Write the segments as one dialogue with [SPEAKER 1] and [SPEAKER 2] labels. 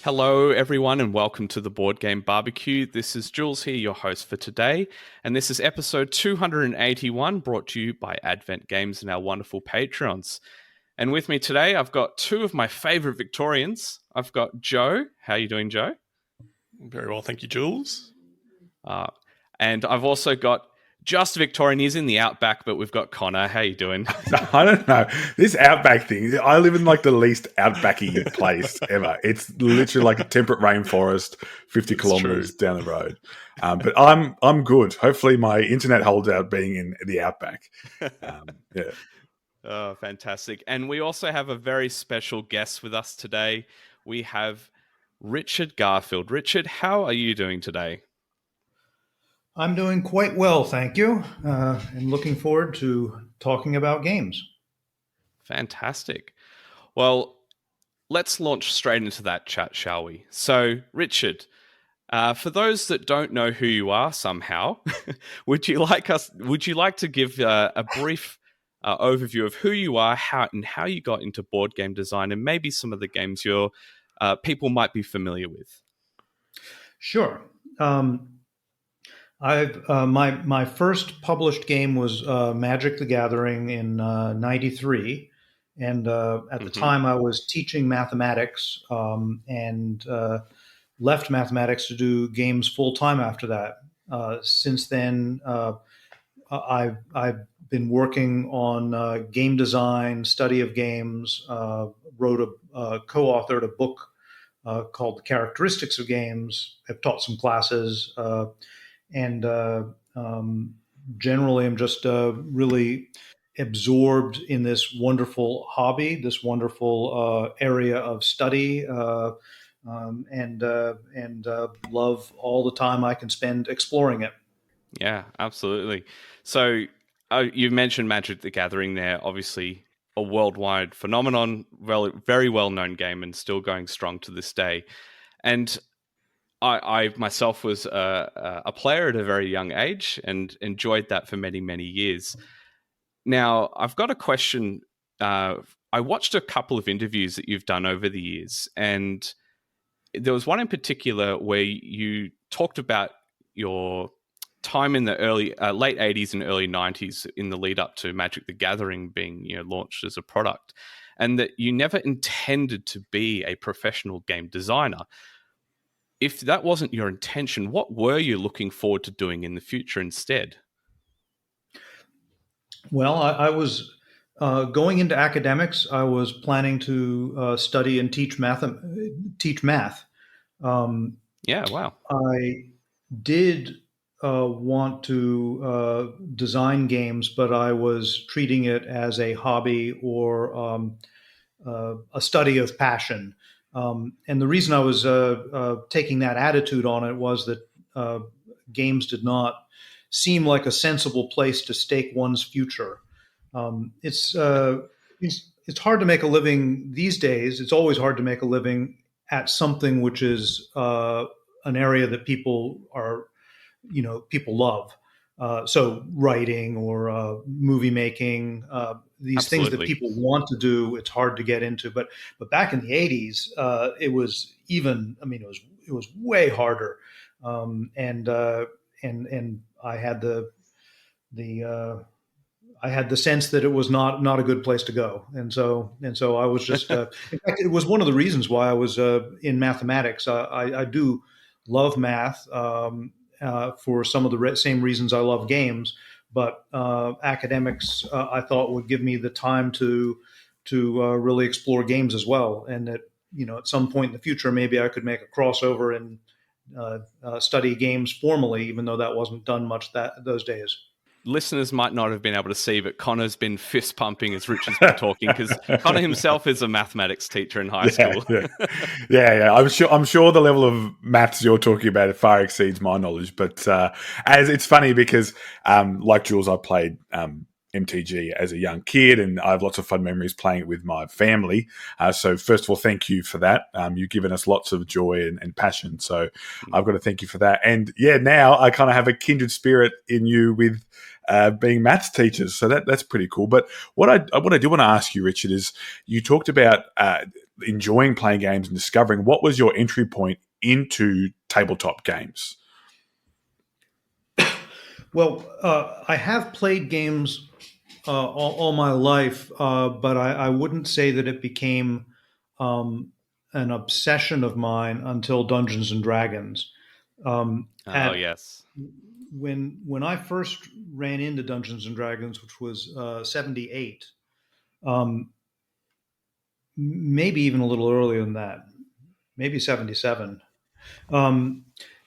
[SPEAKER 1] Hello, everyone, and welcome to the Board Game Barbecue. This is Jules here, your host for today, and this is episode 281, brought to you by Advent Games and our wonderful Patreons. And with me today, I've got two of my favorite Victorians. I've got Joe. How are you doing, Joe?
[SPEAKER 2] Very well, thank you, Jules.
[SPEAKER 1] And I've also got just Victorian. He's in the Outback, but we've got Connor. How you doing?
[SPEAKER 3] I don't know. This Outback thing, I live in like the least Outbacky place ever. It's literally like a temperate rainforest 50 kilometers down the road. But I'm good. Hopefully my internet holds out being in the Outback. Yeah.
[SPEAKER 1] Oh, fantastic. And we also have a very special guest with us today. We have Richard Garfield. Richard, how are you doing today?
[SPEAKER 4] I'm doing quite well, thank you, and looking forward to talking about games.
[SPEAKER 1] Fantastic. Well, let's launch straight into that chat, shall we? So, Richard, for those that don't know who you are somehow, would you like to give a brief overview of who you are, how you got into board game design, and maybe some of the games your people might be familiar with?
[SPEAKER 4] Sure. My first published game was Magic: The Gathering in '93, and at the time I was teaching mathematics and left mathematics to do games full time after that. Since then, I've been working on game design, study of games. Co-authored a book called The Characteristics of Games. I've taught some classes. And generally, I'm just really absorbed in this wonderful hobby, this wonderful area of study, and love all the time I can spend exploring it.
[SPEAKER 1] Yeah, absolutely. So you mentioned Magic: The Gathering there, obviously a worldwide phenomenon, very well-known game and still going strong to this day. And I myself was a player at a very young age and enjoyed that for many, many years. Now, I've got a question. I watched a couple of interviews that you've done over the years, and there was one in particular where you talked about your time in the late 80s and early 90s in the lead up to Magic: The Gathering being launched as a product, and that you never intended to be a professional game designer. If that wasn't your intention, what were you looking forward to doing in the future instead?
[SPEAKER 4] Well, I was going into academics. I was planning to study and teach math.
[SPEAKER 1] Yeah, wow.
[SPEAKER 4] I did want to design games, but I was treating it as a hobby or a study of passion. And the reason I was taking that attitude on it was that games did not seem like a sensible place to stake one's future. It's hard to make a living these days. It's always hard to make a living at something which is an area that people love. So writing or movie making, these
[SPEAKER 1] Absolutely.
[SPEAKER 4] things that people want to do, it's hard to get into. But back in the 80s, it was it was way harder. And I had the sense that it was not a good place to go. And so I was just, in fact, it was one of the reasons why I was in mathematics. I do love math for some of the same reasons I love games. But academics, I thought, would give me the time to really explore games as well, and that at some point in the future, maybe I could make a crossover and study games formally, even though that wasn't done much those days.
[SPEAKER 1] Listeners might not have been able to see, but Connor's been fist pumping as Richard's been talking because Connor himself is a mathematics teacher in high school.
[SPEAKER 3] Yeah. I'm sure the level of maths you're talking about far exceeds my knowledge. But as it's funny because, like Jules, I played MTG as a young kid, and I have lots of fun memories playing it with my family. So first of all, thank you for that. You've given us lots of joy and passion. So I've got to thank you for that. And yeah, now I kind of have a kindred spirit in you with being maths teachers. So that's pretty cool. But what I do want to ask you, Richard, is you talked about enjoying playing games and discovering. What was your entry point into tabletop games?
[SPEAKER 4] Well, I have played games all my life, but I wouldn't say that it became an obsession of mine until Dungeons and Dragons.
[SPEAKER 1] Yes.
[SPEAKER 4] When I first ran into Dungeons and Dragons, which was 78, maybe even a little earlier than that, maybe 77.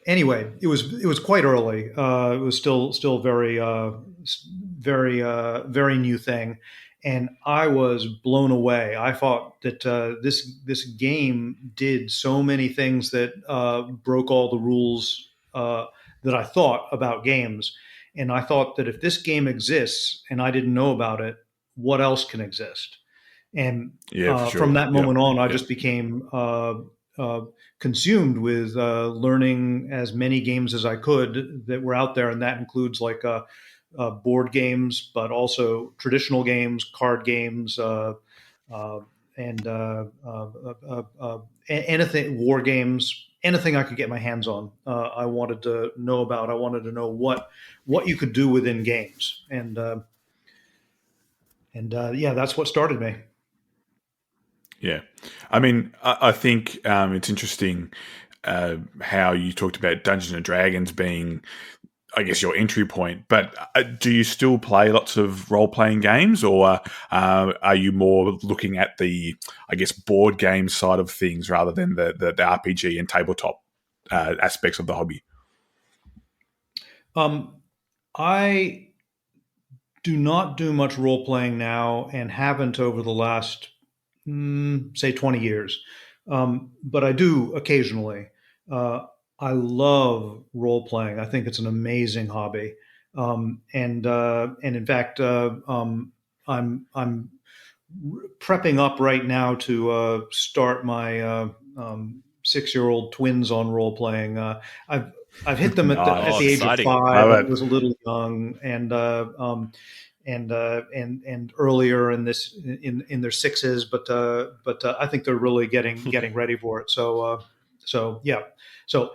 [SPEAKER 4] Anyway, it was quite early. It was still very very new thing, and I was blown away. I thought that this game did so many things that broke all the rules that I thought about games, and I thought that if this game exists and I didn't know about it, what else can exist? And
[SPEAKER 3] Yeah, for sure.
[SPEAKER 4] From that moment on, I
[SPEAKER 3] Yep.
[SPEAKER 4] just became consumed with learning as many games as I could that were out there, and that includes like board games, but also traditional games, card games, and anything, war games, anything I could get my hands on. I wanted to know about. I wanted to know what you could do within games, and yeah, that's what started me.
[SPEAKER 3] Yeah. I mean, I think it's interesting how you talked about Dungeons and Dragons being, I guess, your entry point. But do you still play lots of role-playing games, or are you more looking at the, I guess, board game side of things rather than the RPG and tabletop aspects of the hobby?
[SPEAKER 4] I do not do much role-playing now and haven't over the last say 20 years. But I do occasionally. I love role playing. I think it's an amazing hobby. And in fact, I'm prepping up right now to start my 6-year-old twins on role playing. I've hit them at
[SPEAKER 3] Nice.
[SPEAKER 4] the age of
[SPEAKER 1] Exciting.
[SPEAKER 4] 5.
[SPEAKER 3] Love
[SPEAKER 4] It
[SPEAKER 3] it.
[SPEAKER 4] was a little young, and earlier in their sixes, but I think they're really getting ready for it. So yeah, so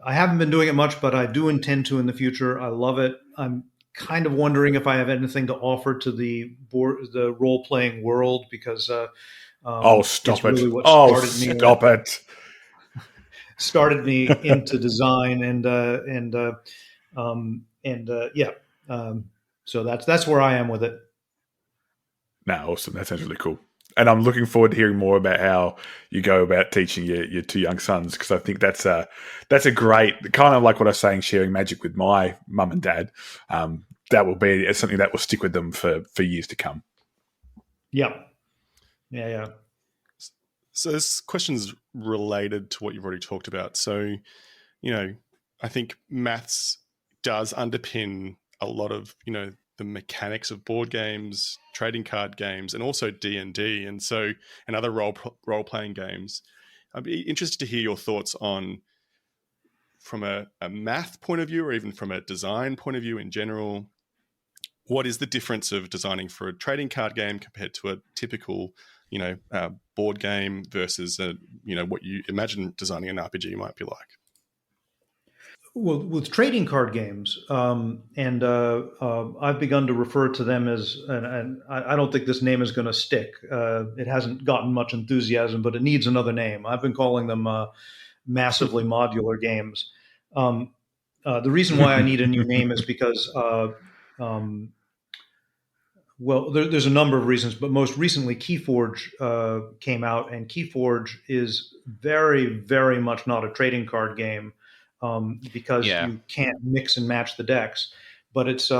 [SPEAKER 4] I haven't been doing it much, but I do intend to in the future. I love it. I'm kind of wondering if I have anything to offer to the role playing world, because
[SPEAKER 3] Stop
[SPEAKER 4] it's
[SPEAKER 3] it.
[SPEAKER 4] really what
[SPEAKER 3] Oh,
[SPEAKER 4] started me
[SPEAKER 3] stop it.
[SPEAKER 4] started me into design, yeah. So that's where I am with it.
[SPEAKER 3] No, awesome. That sounds really cool. And I'm looking forward to hearing more about how you go about teaching your two young sons, because I think that's a great, kind of like what I was saying, sharing magic with my mum and dad. That will be something that will stick with them for years to come.
[SPEAKER 4] Yeah. Yeah.
[SPEAKER 2] So this question's related to what you've already talked about. So, I think maths does underpin a lot of, the mechanics of board games, trading card games, and also D&D, and other role playing games. I'd be interested to hear your thoughts on, from a math point of view, or even from a design point of view in general, what is the difference of designing for a trading card game compared to a typical, board game versus what you imagine designing an RPG might be like?
[SPEAKER 4] Well, with trading card games, I've begun to refer to them as, and I don't think this name is going to stick. It hasn't gotten much enthusiasm, but it needs another name. I've been calling them massively modular games. The reason why I need a new name is because, there's a number of reasons, but most recently Keyforge came out, and Keyforge is very, very much not a trading card game. Because you can't mix and match the decks. But it's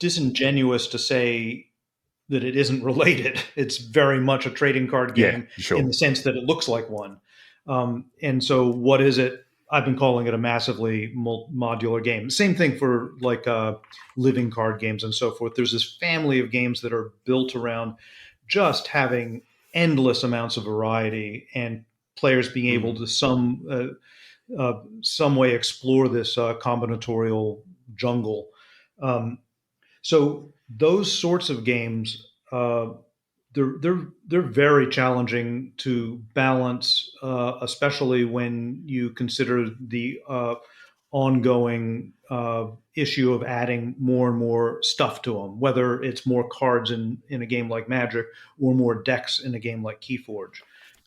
[SPEAKER 4] disingenuous to say that it isn't related. It's very much a trading card game
[SPEAKER 3] sure.
[SPEAKER 4] in the sense that it looks like one. And so what is it? I've been calling it a massively modular game. Same thing for like living card games and so forth. There's this family of games that are built around just having endless amounts of variety and players being able to some way explore this combinatorial jungle. So those sorts of games, they're very challenging to balance, especially when you consider the ongoing issue of adding more and more stuff to them, whether it's more cards in a game like Magic or more decks in a game like Keyforge.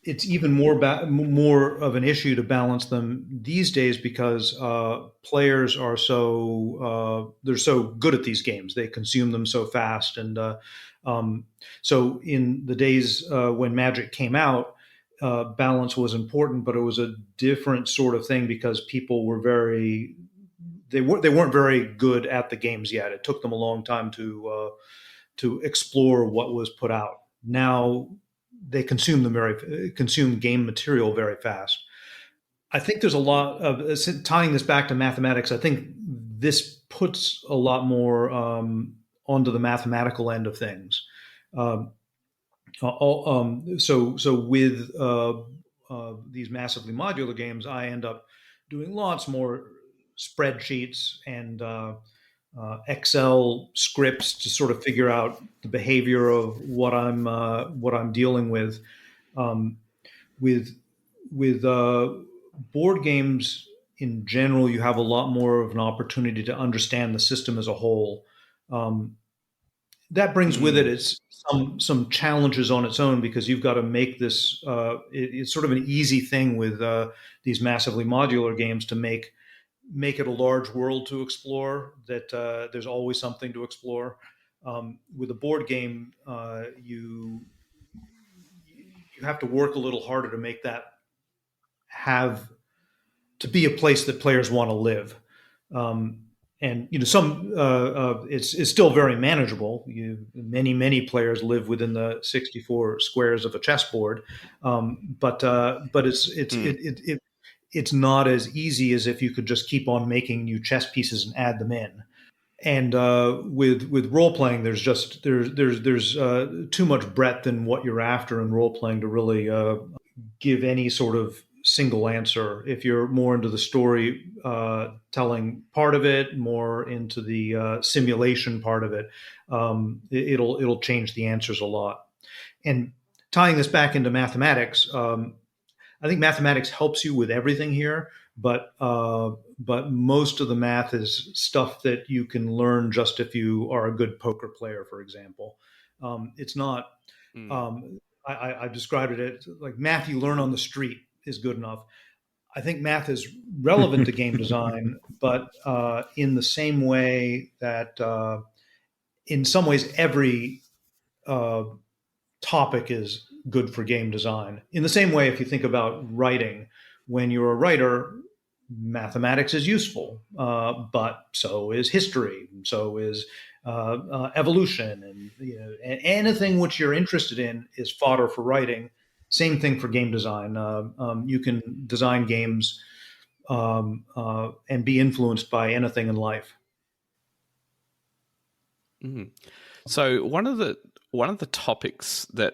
[SPEAKER 4] It's even more of an issue to balance them these days because players are they're so good at these games. They consume them so fast, and so in the days when Magic came out, balance was important, but it was a different sort of thing because people were they weren't very good at the games yet. It took them a long time to explore what was put out. Now they consume game material very fast. I think there's a lot of tying this back to mathematics. I think this puts a lot more onto the mathematical end of things. So with these massively modular games, I end up doing lots more spreadsheets and Excel scripts to sort of figure out the behavior of what I'm dealing with. With board games in general, you have a lot more of an opportunity to understand the system as a whole. That brings with it some challenges on its own because you've got to make this. It's sort of an easy thing with these massively modular games to make it a large world to explore. That there's always something to explore. With a board game, you have to work a little harder to make that have to be a place that players want to live. And it's still very manageable. Many players live within the 64 squares of a chessboard, but it's not as easy as if you could just keep on making new chess pieces and add them in. And with role playing, there's too much breadth in what you're after in role playing to really give any sort of single answer. If you're more into the story telling part of it, more into the simulation part of it, it'll change the answers a lot. And tying this back into mathematics, I think mathematics helps you with everything here, but most of the math is stuff that you can learn just if you are a good poker player, for example. It's not. I described it as like math you learn on the street is good enough. I think math is relevant to game design, but in the same way that in some ways every topic is good for game design. In the same way, if you think about writing, when you're a writer, mathematics is useful, but so is history, so is evolution, and anything which you're interested in is fodder for writing. Same thing for game design. You can design games and be influenced by anything in life.
[SPEAKER 1] Mm. So one of the topics that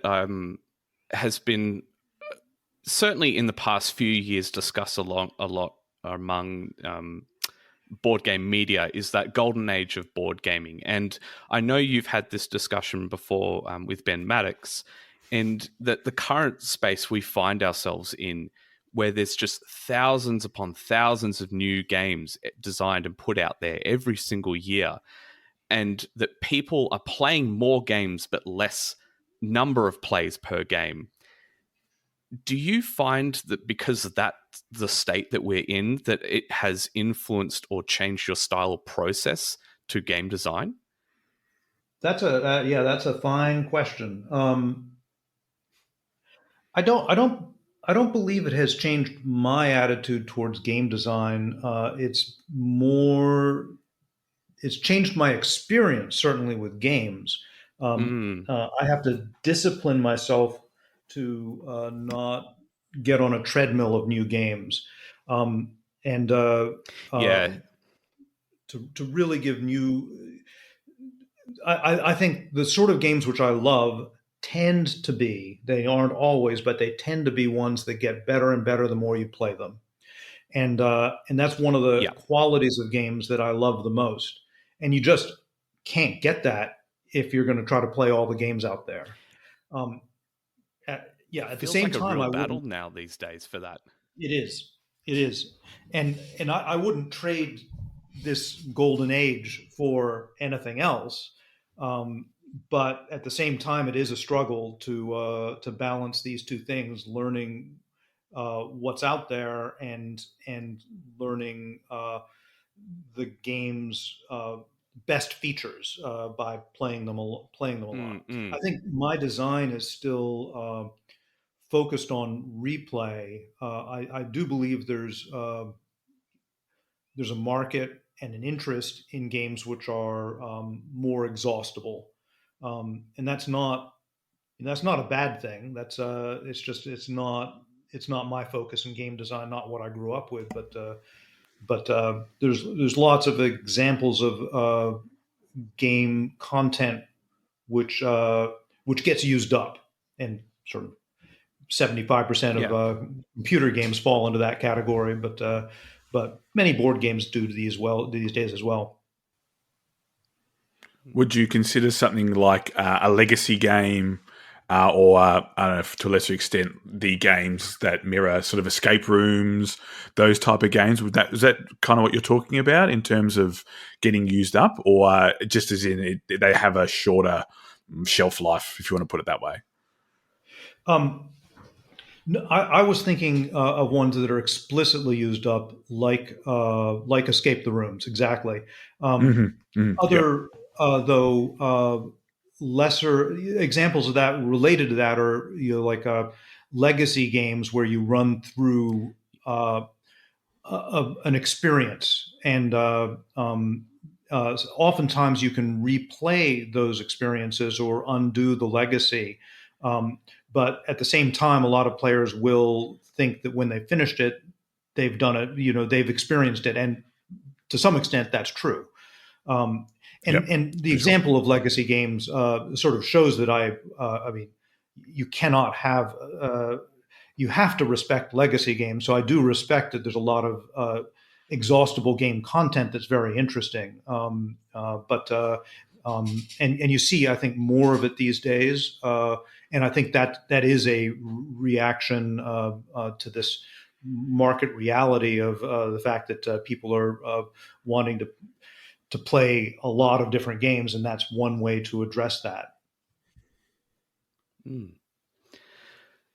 [SPEAKER 1] has been certainly in the past few years discussed a lot among board game media is that golden age of board gaming. And I know you've had this discussion before with Ben Maddox, and that the current space we find ourselves in, where there's just thousands upon thousands of new games designed and put out there every single year, and that people are playing more games but less number of plays per game. Do you find that because of that, the state that we're in, that it has influenced or changed your style or process to game design?
[SPEAKER 4] That's a fine question. I don't believe it has changed my attitude towards game design. It's changed my experience, certainly with games. I have to discipline myself to not get on a treadmill of new games. and
[SPEAKER 1] Yeah.
[SPEAKER 4] to really give new. I think the sort of games which I love tend to be, they aren't always, but they tend to be ones that get better and better the more you play them. And that's one of the
[SPEAKER 1] Yeah.
[SPEAKER 4] qualities of games that I love the most. And you just can't get that if you're going to try to play all the games out there. Um, yeah, at the
[SPEAKER 1] Feels
[SPEAKER 4] same
[SPEAKER 1] like a
[SPEAKER 4] time,
[SPEAKER 1] real
[SPEAKER 4] I
[SPEAKER 1] battle
[SPEAKER 4] wouldn't.
[SPEAKER 1] now these days for that.
[SPEAKER 4] It is, it is, and I wouldn't trade this golden age for anything else. Um, but at the same time, it is a struggle to balance these two things: learning what's out there and learning the game's best features by playing them a lot. I think my design is still focused on replay. I do believe there's a market and an interest in games which are more exhaustible, and that's not a bad thing. That's it's just it's not my focus in game design, not what I grew up with. But there's lots of examples of game content which gets used up, and sort of 75% of
[SPEAKER 1] Yeah.
[SPEAKER 4] computer games fall into that category, but many board games do these days as well.
[SPEAKER 3] Would you consider something like a legacy game, or I don't know, to a lesser extent, the games that mirror sort of escape rooms, those type of games? Is that kind of what you're talking about in terms of getting used up, or just as in they have a shorter shelf life, if you want to put it that way?
[SPEAKER 4] No, I was thinking of ones that are explicitly used up, like Escape the Rooms, exactly. Other though lesser examples of that related to that are like legacy games where you run through an experience, and oftentimes you can replay those experiences or undo the legacy. But at the same time, a lot of players will think that when they finished it, they've done it. They've experienced it, and to some extent, that's true. Um,
[SPEAKER 3] Yep.
[SPEAKER 4] and the example of legacy games sort of shows that I mean, you cannot have you have to respect legacy games. So I do respect that there's a lot of exhaustible game content that's very interesting. And you see, I think, more of it these days. And I think that is a reaction to this market reality of the fact that people are wanting to play a lot of different games, and that's one way to address that.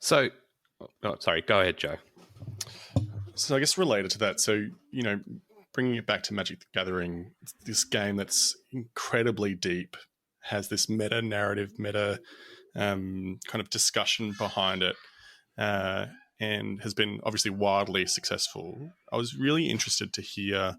[SPEAKER 1] So, sorry, go ahead, Joe.
[SPEAKER 2] So I guess related to that, so, bringing it back to Magic the Gathering, it's this game that's incredibly deep, has this meta narrative, kind of discussion behind it, and has been obviously wildly successful. I was really interested to hear,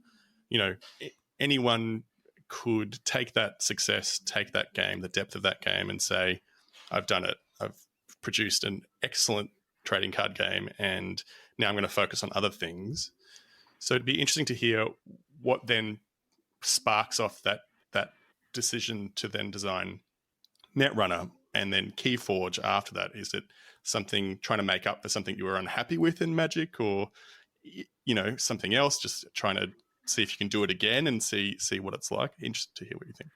[SPEAKER 2] anyone could take that success, take that game, the depth of that game, and say, I've done it. I've produced an excellent trading card game, and now I'm going to focus on other things. So it'd be interesting to hear what then sparks off that decision to then design Netrunner and then Keyforge after that. Is it something trying to make up for something you were unhappy with in Magic, or something else, just trying to see if you can do it again and see what it's like? Interested to hear what you think.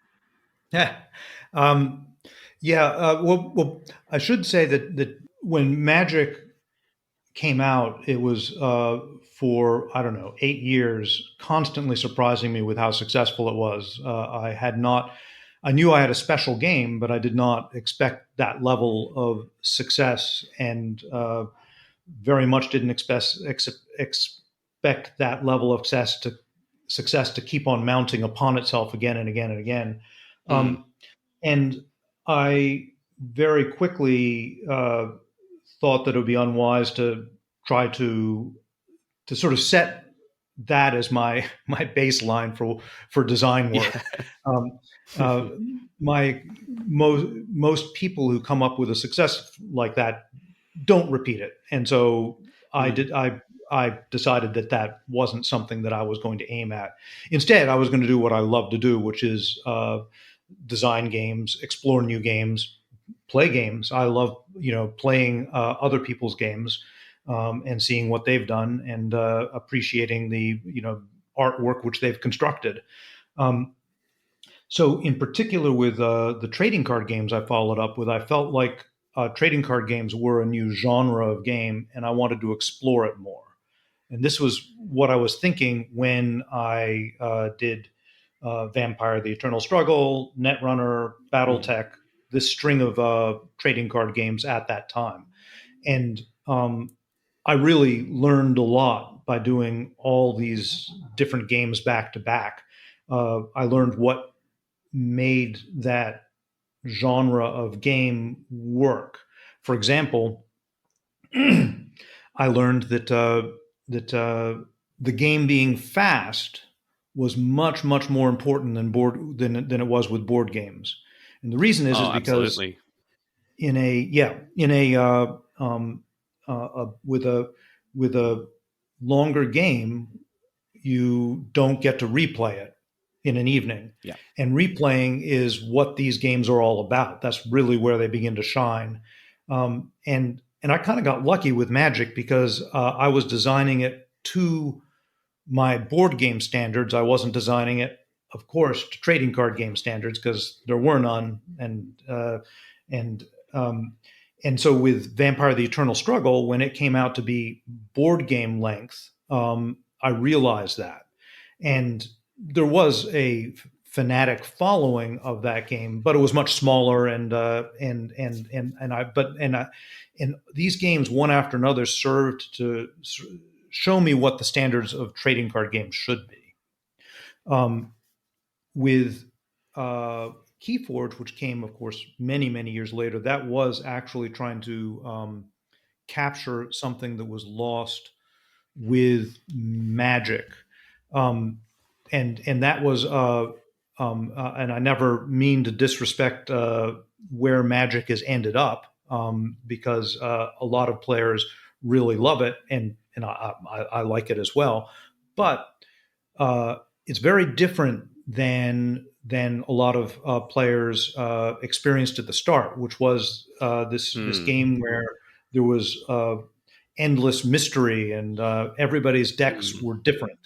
[SPEAKER 4] Well, I should say that when Magic came out, it was for, I don't know, 8 years, constantly surprising me with how successful it was. I knew I had a special game, but I did not expect that level of success, and very much didn't expect that level of success to keep on mounting upon itself again and again and again. And I very quickly thought that it would be unwise to try to sort of set that as my baseline for design work.
[SPEAKER 1] Yeah.
[SPEAKER 4] Most people who come up with a success like that don't repeat it, and so I I decided that wasn't something that I was going to aim at. Instead, I was going to do what I love to do, which is design games, explore new games, play games. I love, playing other people's games and seeing what they've done and appreciating the, artwork which they've constructed. So in particular with the trading card games I followed up with, I felt like trading card games were a new genre of game and I wanted to explore it more. And this was what I was thinking when I did Vampire: The Eternal Struggle, Netrunner, BattleTech, this string of trading card games at that time. And I really learned a lot by doing all these different games back to back. I learned what made that genre of game work. For example, I learned that the game being fast was much more important than it was with board games, and the reason is because
[SPEAKER 1] absolutely.
[SPEAKER 4] With a longer game, you don't get to replay it in an evening.
[SPEAKER 1] Yeah.
[SPEAKER 4] And replaying is what these games are all about. That's really where they begin to shine. And I kind of got lucky with Magic because I was designing it to my board game standards. I wasn't designing it, of course, to trading card game standards because there were none. And so with Vampire: The Eternal Struggle, when it came out to be board game length, I realized that. And there was a fanatic following of that game, but it was much smaller. And these games, one after another, served to show me what the standards of trading card games should be. With Keyforge, which came, of course, many years later, that was actually trying to capture something that was lost with Magic. And that was, and I never mean to disrespect where Magic has ended up, because a lot of players really love it, and I like it as well. But it's very different than a lot of players experienced at the start, which was this game where there was endless mystery and everybody's decks were different.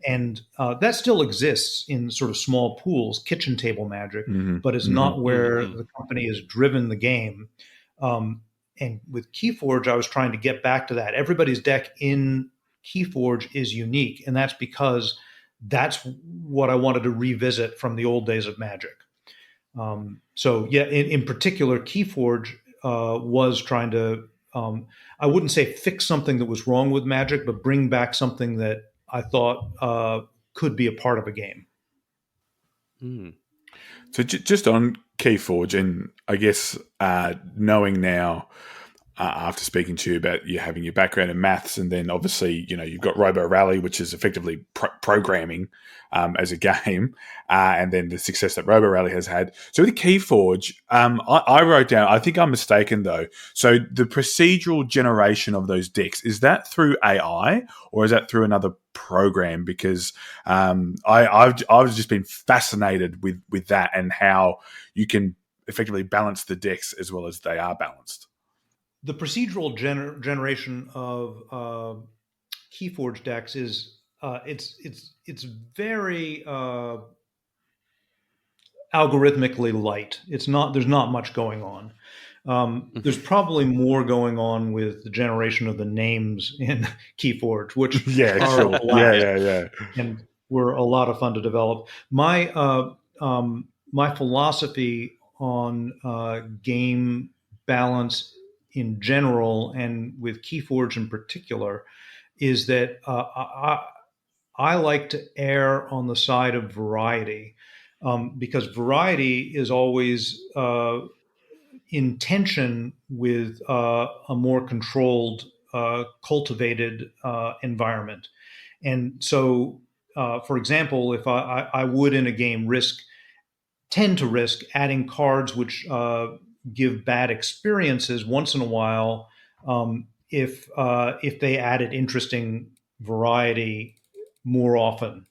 [SPEAKER 4] And that still exists in sort of small pools, kitchen table Magic, but it's not where the company has driven the game. And with Keyforge, I was trying to get back to that. Everybody's deck in Keyforge is unique, and that's because that's what I wanted to revisit from the old days of Magic. So yeah, in particular, Keyforge was trying to, I wouldn't say fix something that was wrong with Magic, but bring back something that I thought could be a part of a game.
[SPEAKER 3] So just on Keyforge, and I guess knowing now, after speaking to you about you having your background in maths, and then obviously you've got Robo Rally, which is effectively programming as a game, and then the success that Robo Rally has had. So with Keyforge, I wrote down, I think I'm mistaken though. So the procedural generation of those decks, is that through AI or is that through another program? Because I've just been fascinated with that and how you can effectively balance the decks as well as they are balanced.
[SPEAKER 4] The procedural generation of Keyforge decks is it's very algorithmically light. There's not much going on. There's probably more going on with the generation of the names in Keyforge, which and were a lot of fun to develop. My philosophy on game balance in general, and with Keyforge in particular, is that I like to err on the side of variety, because variety is always in tension with a more controlled, cultivated environment. And so, for example, if I would in a game tend to risk adding cards which give bad experiences once in a while, if they added interesting variety more often.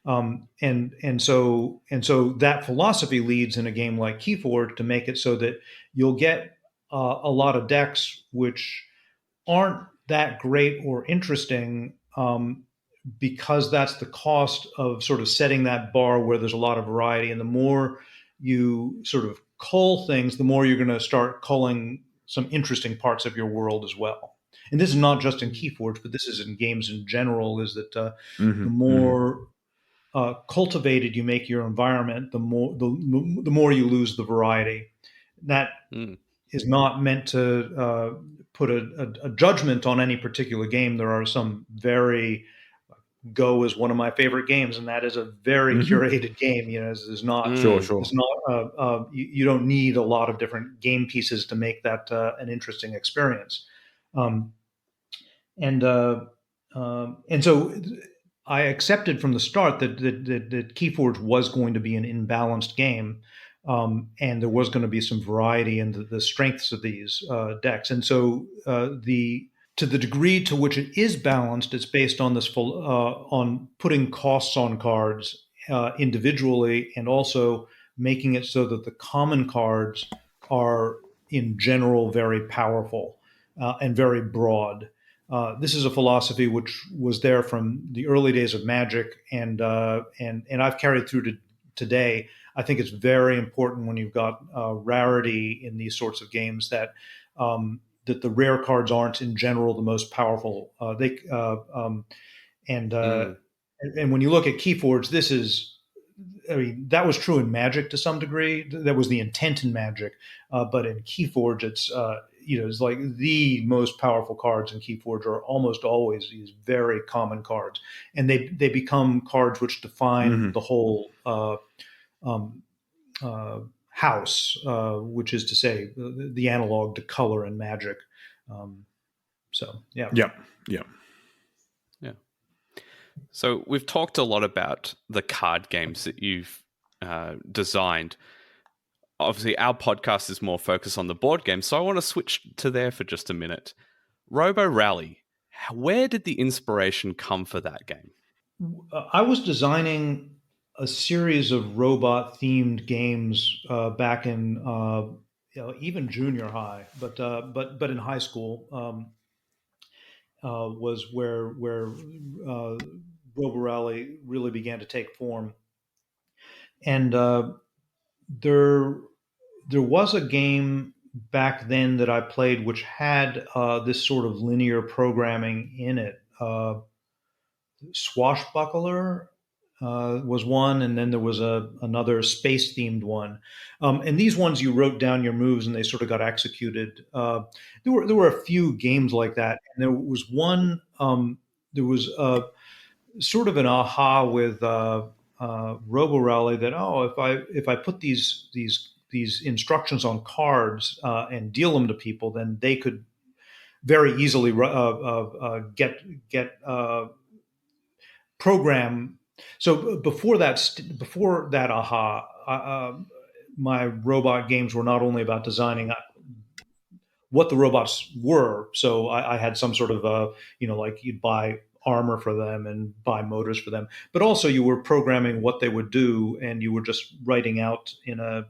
[SPEAKER 4] And so that philosophy leads in a game like Keyforge to make it so that you'll get a lot of decks which aren't that great or interesting, because that's the cost of sort of setting that bar where there's a lot of variety. And the more you sort of cull things, the more you're going to start culling some interesting parts of your world as well. And this is not just in Keyforge, but this is in games in general, is that the more cultivated you make your environment, the more you lose the variety. That is not meant to put a judgment on any particular game. There are some very Go is one of my favorite games, and that is a very curated game. You know, it's not
[SPEAKER 3] sure.
[SPEAKER 4] It's not. You don't need a lot of different game pieces to make that an interesting experience. And so I accepted from the start that Keyforge was going to be an imbalanced game, and there was going to be some variety in the strengths of these decks. And so to the degree to which it is balanced, it's based on this on putting costs on cards individually, and also making it so that the common cards are in general very powerful and very broad. This is a philosophy which was there from the early days of Magic, and I've carried through to today. I think it's very important when you've got rarity in these sorts of games that that the rare cards aren't in general the most powerful. And when you look at Keyforge, this is, I mean, that was true in Magic to some degree. That was the intent in Magic, but in Keyforge, it's it's like the most powerful cards in Keyforge are almost always these very common cards, and they become cards which define the whole house, which is to say the analog to color in Magic.
[SPEAKER 3] Yeah.
[SPEAKER 1] So we've talked a lot about the card games that you've designed. Obviously, our podcast is more focused on the board game, so I want to switch to there for just a minute. Robo Rally, where did the inspiration come for that game?
[SPEAKER 4] I was designing a series of robot-themed games back in even junior high, but in high school was where Robo Rally really began to take form, and there was a game back then that I played which had this sort of linear programming in it. Swashbuckler was one, and then there was another space-themed one. And these ones, you wrote down your moves, and they sort of got executed. There were a few games like that, and there was one. There was sort of an aha with Robo Rally that if I put these instructions on cards and deal them to people, then they could very easily get program. So before that aha, my robot games were not only about designing what the robots were. So I had some sort of like you'd buy armor for them and buy motors for them, but also you were programming what they would do, and you were just writing out in a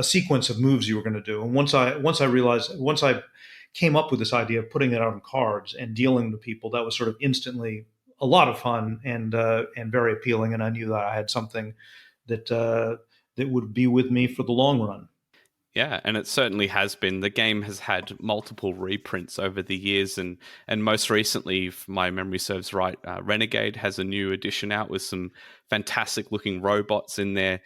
[SPEAKER 4] sequence of moves you were going to do. And once I came up with this idea of putting it out on cards and dealing to people, that was sort of instantly a lot of fun and very appealing. And I knew that I had something that would be with me for the long run.
[SPEAKER 1] Yeah, and it certainly has been. The game has had multiple reprints over the years, and most recently, if my memory serves right, Renegade has a new edition out with some fantastic-looking robots in there.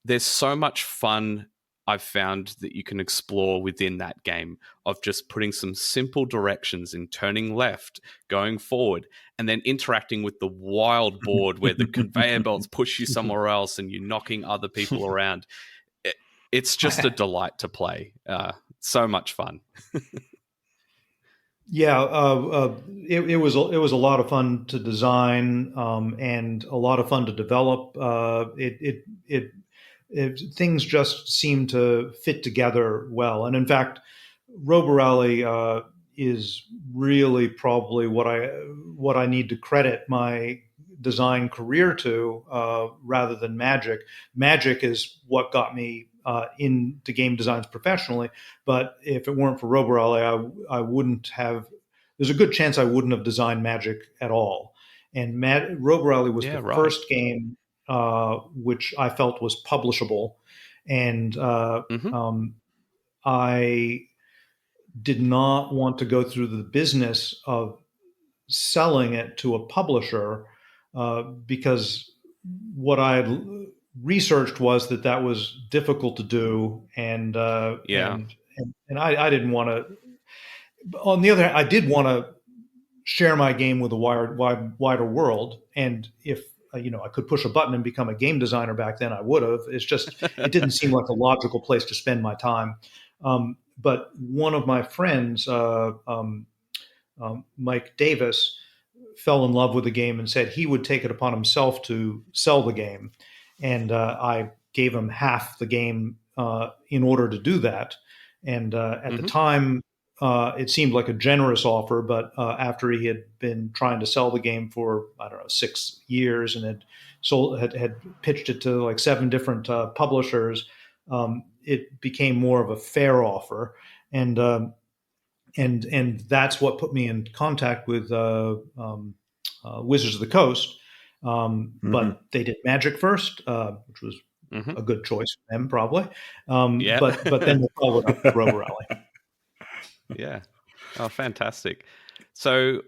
[SPEAKER 1] There's so much fun I've found that you can explore within that game of just putting some simple directions in turning left, going forward, and then interacting with the wild board where the conveyor belts push you somewhere else and you're knocking other people around. It's just a delight to play. So much fun.
[SPEAKER 4] Yeah, it was a lot of fun to design and a lot of fun to develop. Things just seem to fit together well. And in fact, Robo Rally is really probably what I need to credit my design career to, rather than Magic. Magic is what got me into game designs professionally. But if it weren't for Robo Rally, I wouldn't have. There's a good chance I wouldn't have designed Magic at all. And Robo Rally was the
[SPEAKER 1] right.
[SPEAKER 4] first game which I felt was publishable, and I did not want to go through the business of selling it to a publisher, because what I researched was that was difficult to do, and I didn't want to. On the other hand, I did want to share my game with a wider world, and if I could push a button and become a game designer back then, I would have. It's just it didn't seem like a logical place to spend my time. But one of my friends, Mike Davis, fell in love with the game and said he would take it upon himself to sell the game. And I gave him half the game in order to do that. And at the time, it seemed like a generous offer, but after he had been trying to sell the game for, I don't know, 6 years and had pitched it to like 7 different publishers, it became more of a fair offer. And that's what put me in contact with Wizards of the Coast. But they did Magic first, which was a good choice for them, probably. But then they followed up with Robo Rally.
[SPEAKER 1] Yeah. Oh, fantastic. So,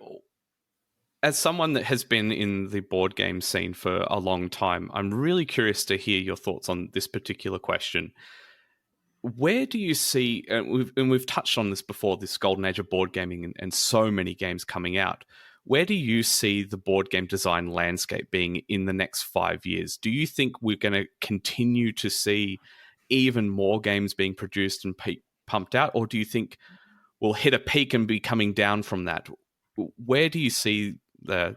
[SPEAKER 1] as someone that has been in the board game scene for a long time, I'm really curious to hear your thoughts on this particular question. Where do you see, and we've touched on this before, this golden age of board gaming and so many games coming out, where do you see the board game design landscape being in the next 5 years? Do you think we're going to continue to see even more games being produced and pumped out, or do you think we'll hit a peak and be coming down from that? Where do you see the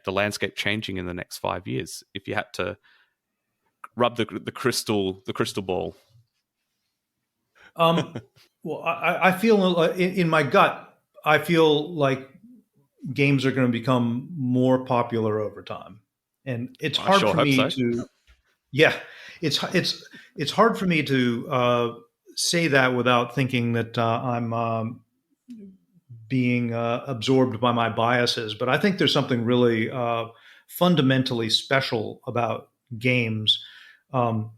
[SPEAKER 1] landscape changing in the next 5 years, if you had to rub the crystal ball?
[SPEAKER 4] Well, I feel in my gut, I feel like games are going to become more popular over time, and it's hard for me to. Yeah, it's hard for me to say that without thinking that I'm being absorbed by my biases. But I think there's something really fundamentally special about games, and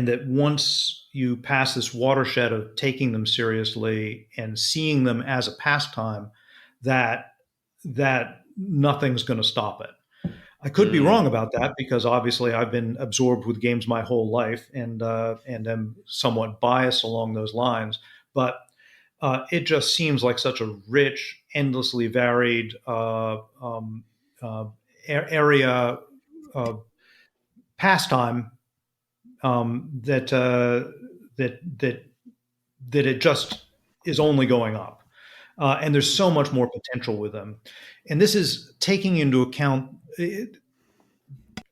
[SPEAKER 4] that once you pass this watershed of taking them seriously and seeing them as a pastime, that nothing's going to stop it. I could be wrong about that, because obviously I've been absorbed with games my whole life and am somewhat biased along those lines. But it just seems like such a rich, endlessly varied area pastime, that it just is only going up, and there's so much more potential with them. And this is taking into account.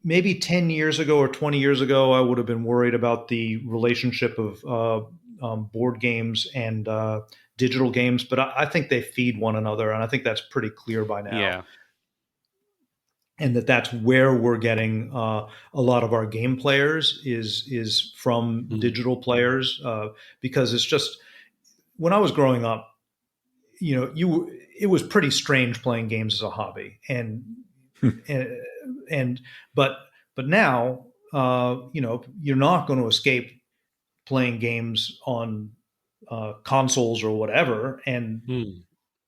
[SPEAKER 4] Maybe 10 years ago or 20 years ago, I would have been worried about the relationship of board games and digital games, but I think they feed one another, and I think that's pretty clear by now.
[SPEAKER 1] Yeah.
[SPEAKER 4] And that's where we're getting a lot of our game players is from digital players, because it's just, when I was growing up, it was pretty strange playing games as a hobby, but now you're not going to escape playing games on consoles or whatever, and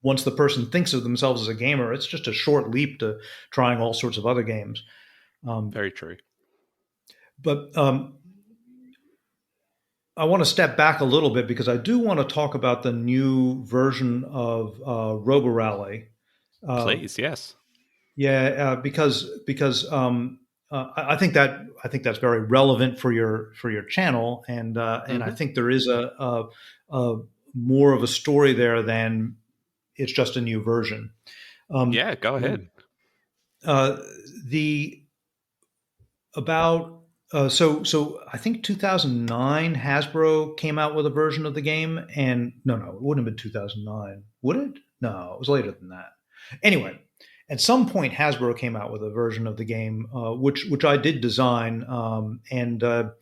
[SPEAKER 4] once the person thinks of themselves as a gamer, it's just a short leap to trying all sorts of other games.
[SPEAKER 1] Very true.
[SPEAKER 4] But I want to step back a little bit, because I do want to talk about the new version of Robo Rally.
[SPEAKER 1] Please, yes.
[SPEAKER 4] Yeah, because I think that's very relevant for your channel, and I think there is a more of a story there than it's just a new version.
[SPEAKER 1] Go ahead.
[SPEAKER 4] About So I think 2009 Hasbro came out with a version of the game, and no, it wouldn't have been 2009, would it? No, it was later than that. Anyway, at some point Hasbro came out with a version of the game, which I did design, and the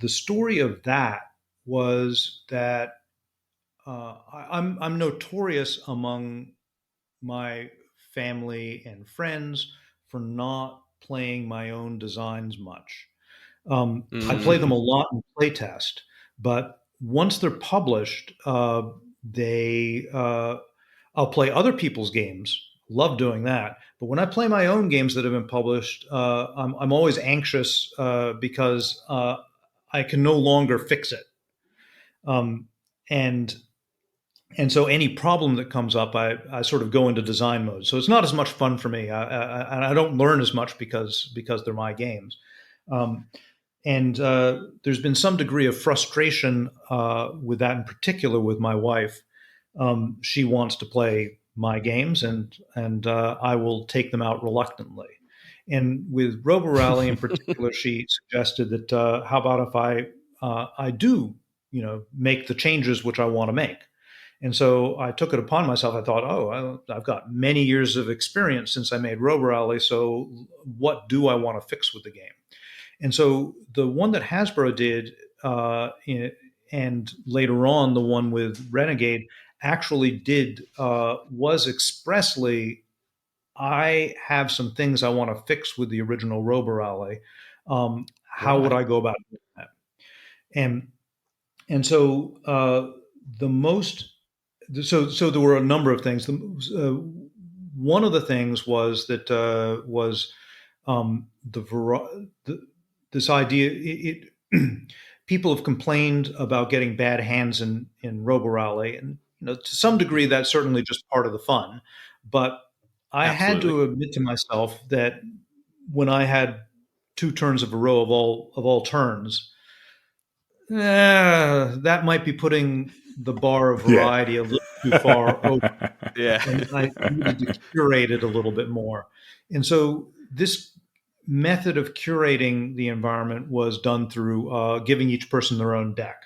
[SPEAKER 4] story of that was that I'm notorious among my family and friends for not playing my own designs much. I play them a lot in playtest, but once they're published, they I'll play other people's games. Love doing that, but when I play my own games that have been published, I'm always anxious because I can no longer fix it. Um, and so any problem that comes up, I sort of go into design mode. So it's not as much fun for me, and I don't learn as much because they're my games. And there's been some degree of frustration with that, in particular with my wife. She wants to play my games, and I will take them out reluctantly. And with Robo Rally in particular, she suggested that how about if I do make the changes which I want to make. And so I took it upon myself. I thought, I've got many years of experience since I made Robo Rally. So what do I want to fix with the game? And so the one that Hasbro did, and later on the one with Renegade, actually was expressly, I have some things I want to fix with the original Robo Rally. How would I go about doing that? And so the most so there were a number of things. One of the things was that this idea. People have complained about getting bad hands in Robo Rally, and to some degree that's certainly just part of the fun. But I had to admit to myself that when I had 2 turns of a row of all turns, that might be putting the bar of variety a little too far over.
[SPEAKER 1] Yeah.
[SPEAKER 4] And I needed to curate it a little bit more. And so this method of curating the environment was done through giving each person their own deck.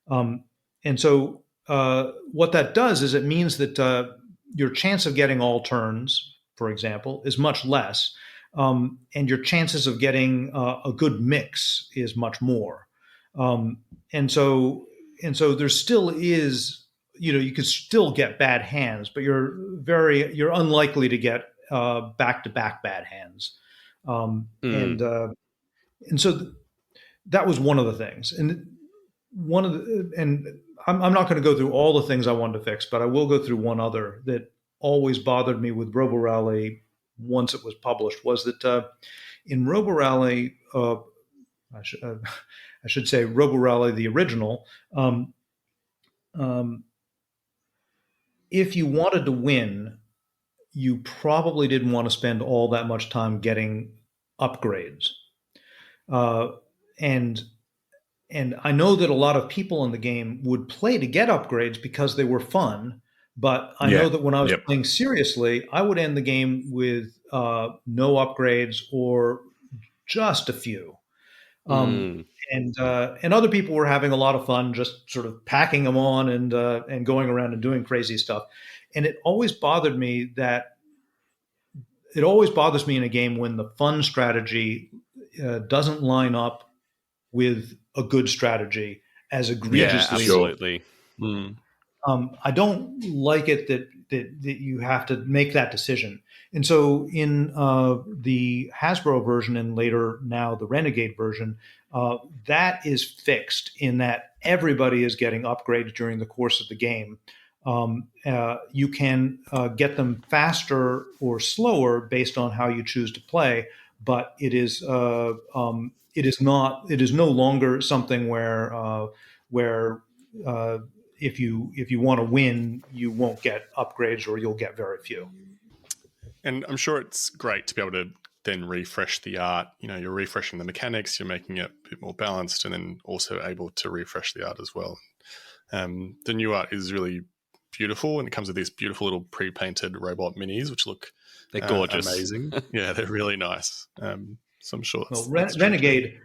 [SPEAKER 4] And so what that does is it means that your chance of getting all turns, for example, is much less. And your chances of getting a good mix is much more. And so there still is, you could still get bad hands, but you're unlikely to get back-to-back bad hands. And so that was one of the things. And I'm not going to go through all the things I wanted to fix, but I will go through one other that always bothered me with Robo Rally once it was published, was that in Robo Rally, I should say Robo Rally, the original, if you wanted to win, you probably didn't want to spend all that much time getting upgrades. And I know that a lot of people in the game would play to get upgrades because they were fun. But I know that when I was playing seriously, I would end the game with no upgrades or just a few. And other people were having a lot of fun just sort of packing them on and going around and doing crazy stuff. And it always bothered me in a game when the fun strategy doesn't line up with a good strategy as egregiously.
[SPEAKER 1] Yeah, absolutely.
[SPEAKER 4] I don't like it that you have to make that decision. And so in the Hasbro version and later now the Renegade version, that is fixed in that everybody is getting upgraded during the course of the game. You can get them faster or slower based on how you choose to play, but it is no longer something where if you want to win, you won't get upgrades or you'll get very few.
[SPEAKER 2] And I'm sure it's great to be able to then refresh the art. You're refreshing the mechanics, you're making it a bit more balanced, and then also able to refresh the art as well. The new art is really beautiful, and it comes with these beautiful little pre-painted robot minis, which look
[SPEAKER 1] they're gorgeous,
[SPEAKER 2] amazing. Yeah, they're really nice. So I'm sure
[SPEAKER 4] Well,
[SPEAKER 2] that's true too.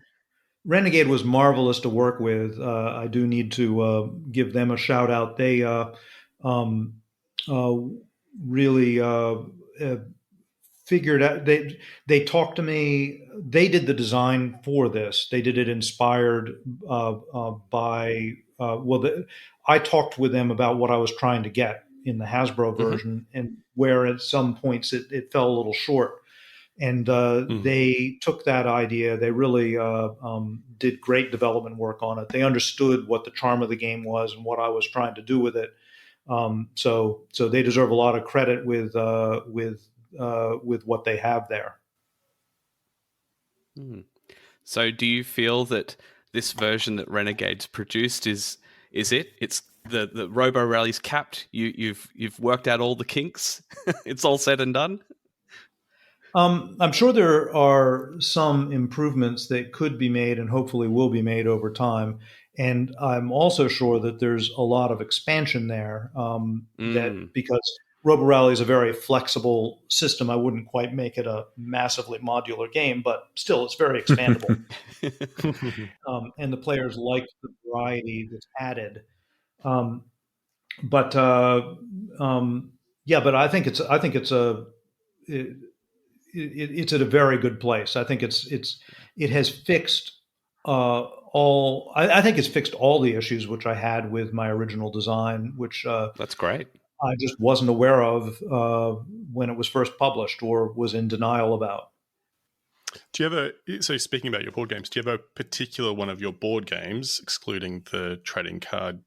[SPEAKER 4] Renegade was marvelous to work with. I do need to give them a shout out. They um, uh, really figured out. They talked to me. They did the design for this. They did it inspired by I talked with them about what I was trying to get in the Hasbro
[SPEAKER 1] Hmm.
[SPEAKER 4] version, and where at some points it fell a little short. And they took that idea. They really did great development work on it. They understood what the charm of the game was and what I was trying to do with it. So they deserve a lot of credit with what they have there.
[SPEAKER 1] Hmm. So, do you feel that this version that Renegade's produced is it? It's the Robo Rally's capped. You've worked out all the kinks. It's all said and done.
[SPEAKER 4] I'm sure there are some improvements that could be made and hopefully will be made over time. And I'm also sure that there's a lot of expansion there
[SPEAKER 1] Mm.
[SPEAKER 4] because Robo Rally is a very flexible system. I wouldn't quite make it a massively modular game, but still, it's very expandable. And the players like the variety that's added. Um, but yeah, but it, it's at a very good place. I think it has fixed all. I think it's fixed all the issues which I had with my original design, which
[SPEAKER 1] That's great.
[SPEAKER 4] I just wasn't aware of when it was first published or was in denial about.
[SPEAKER 2] Do you have so speaking about your board games, do you have a particular one of your board games, excluding the trading card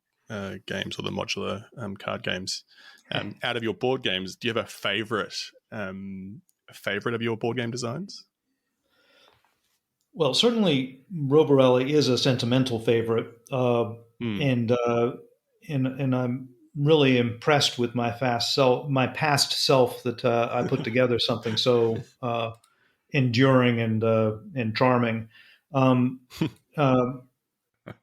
[SPEAKER 2] games or the modular card games, out of your board games, do you have a favorite of your board game designs?
[SPEAKER 4] Well, certainly Roborelli is a sentimental favorite, and I'm really impressed with my past self that I put together something so enduring and charming. Um, uh,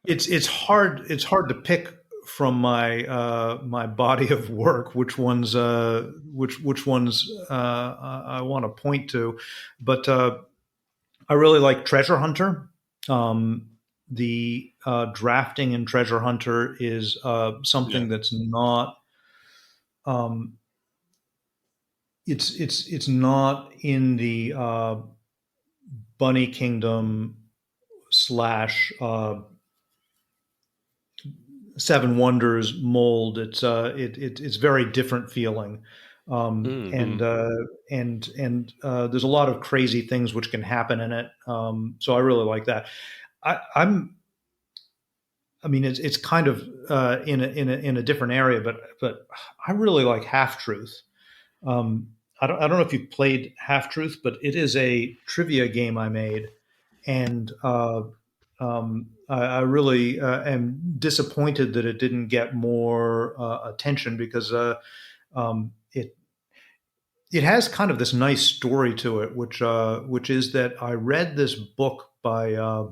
[SPEAKER 4] it's hard to pick from my body of work which ones I want to point to, but I really like Treasure Hunter. Um, the drafting in Treasure Hunter is
[SPEAKER 2] Yeah.
[SPEAKER 4] something that's not. Um, it's not in the Bunny Kingdom slash Seven Wonders mold. It's very different feeling,
[SPEAKER 1] Mm.
[SPEAKER 4] and there's a lot of crazy things which can happen in it. So I really like that. I, I'm I mean, it's kind of in a different area, but I really like Half Truth. I don't know if you've played Half Truth, but it is a trivia game I made, and I really am disappointed that it didn't get more attention because it has kind of this nice story to it, which is that I read this book by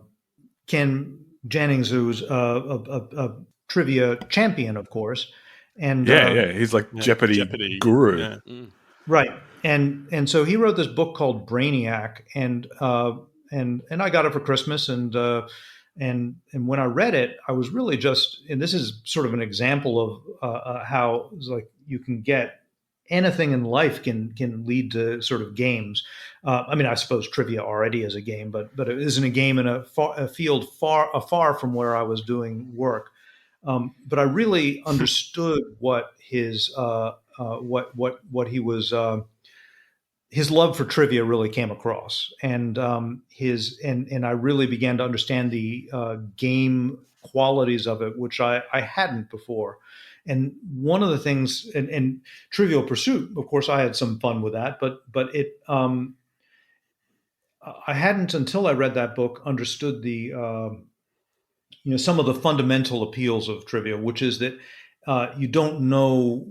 [SPEAKER 4] Ken Jennings, who's a trivia champion, of course, and
[SPEAKER 3] Yeah. He's like
[SPEAKER 2] Yeah.
[SPEAKER 3] Jeopardy guru.
[SPEAKER 2] Yeah.
[SPEAKER 1] Mm.
[SPEAKER 4] right, and so he wrote this book called Brainiac, and I got it for Christmas, and when I read it, I was really just, and this is sort of an example of how it's like you can get anything in life can lead to sort of games. I mean, I suppose trivia already is a game, but it isn't a game in a field far from where I was doing work. But I really understood what what he was. His love for trivia really came across, and I really began to understand the game qualities of it, which I hadn't before. And one of the things, and Trivial Pursuit, of course, I had some fun with that, but I hadn't until I read that book understood the some of the fundamental appeals of trivia, which is that you don't know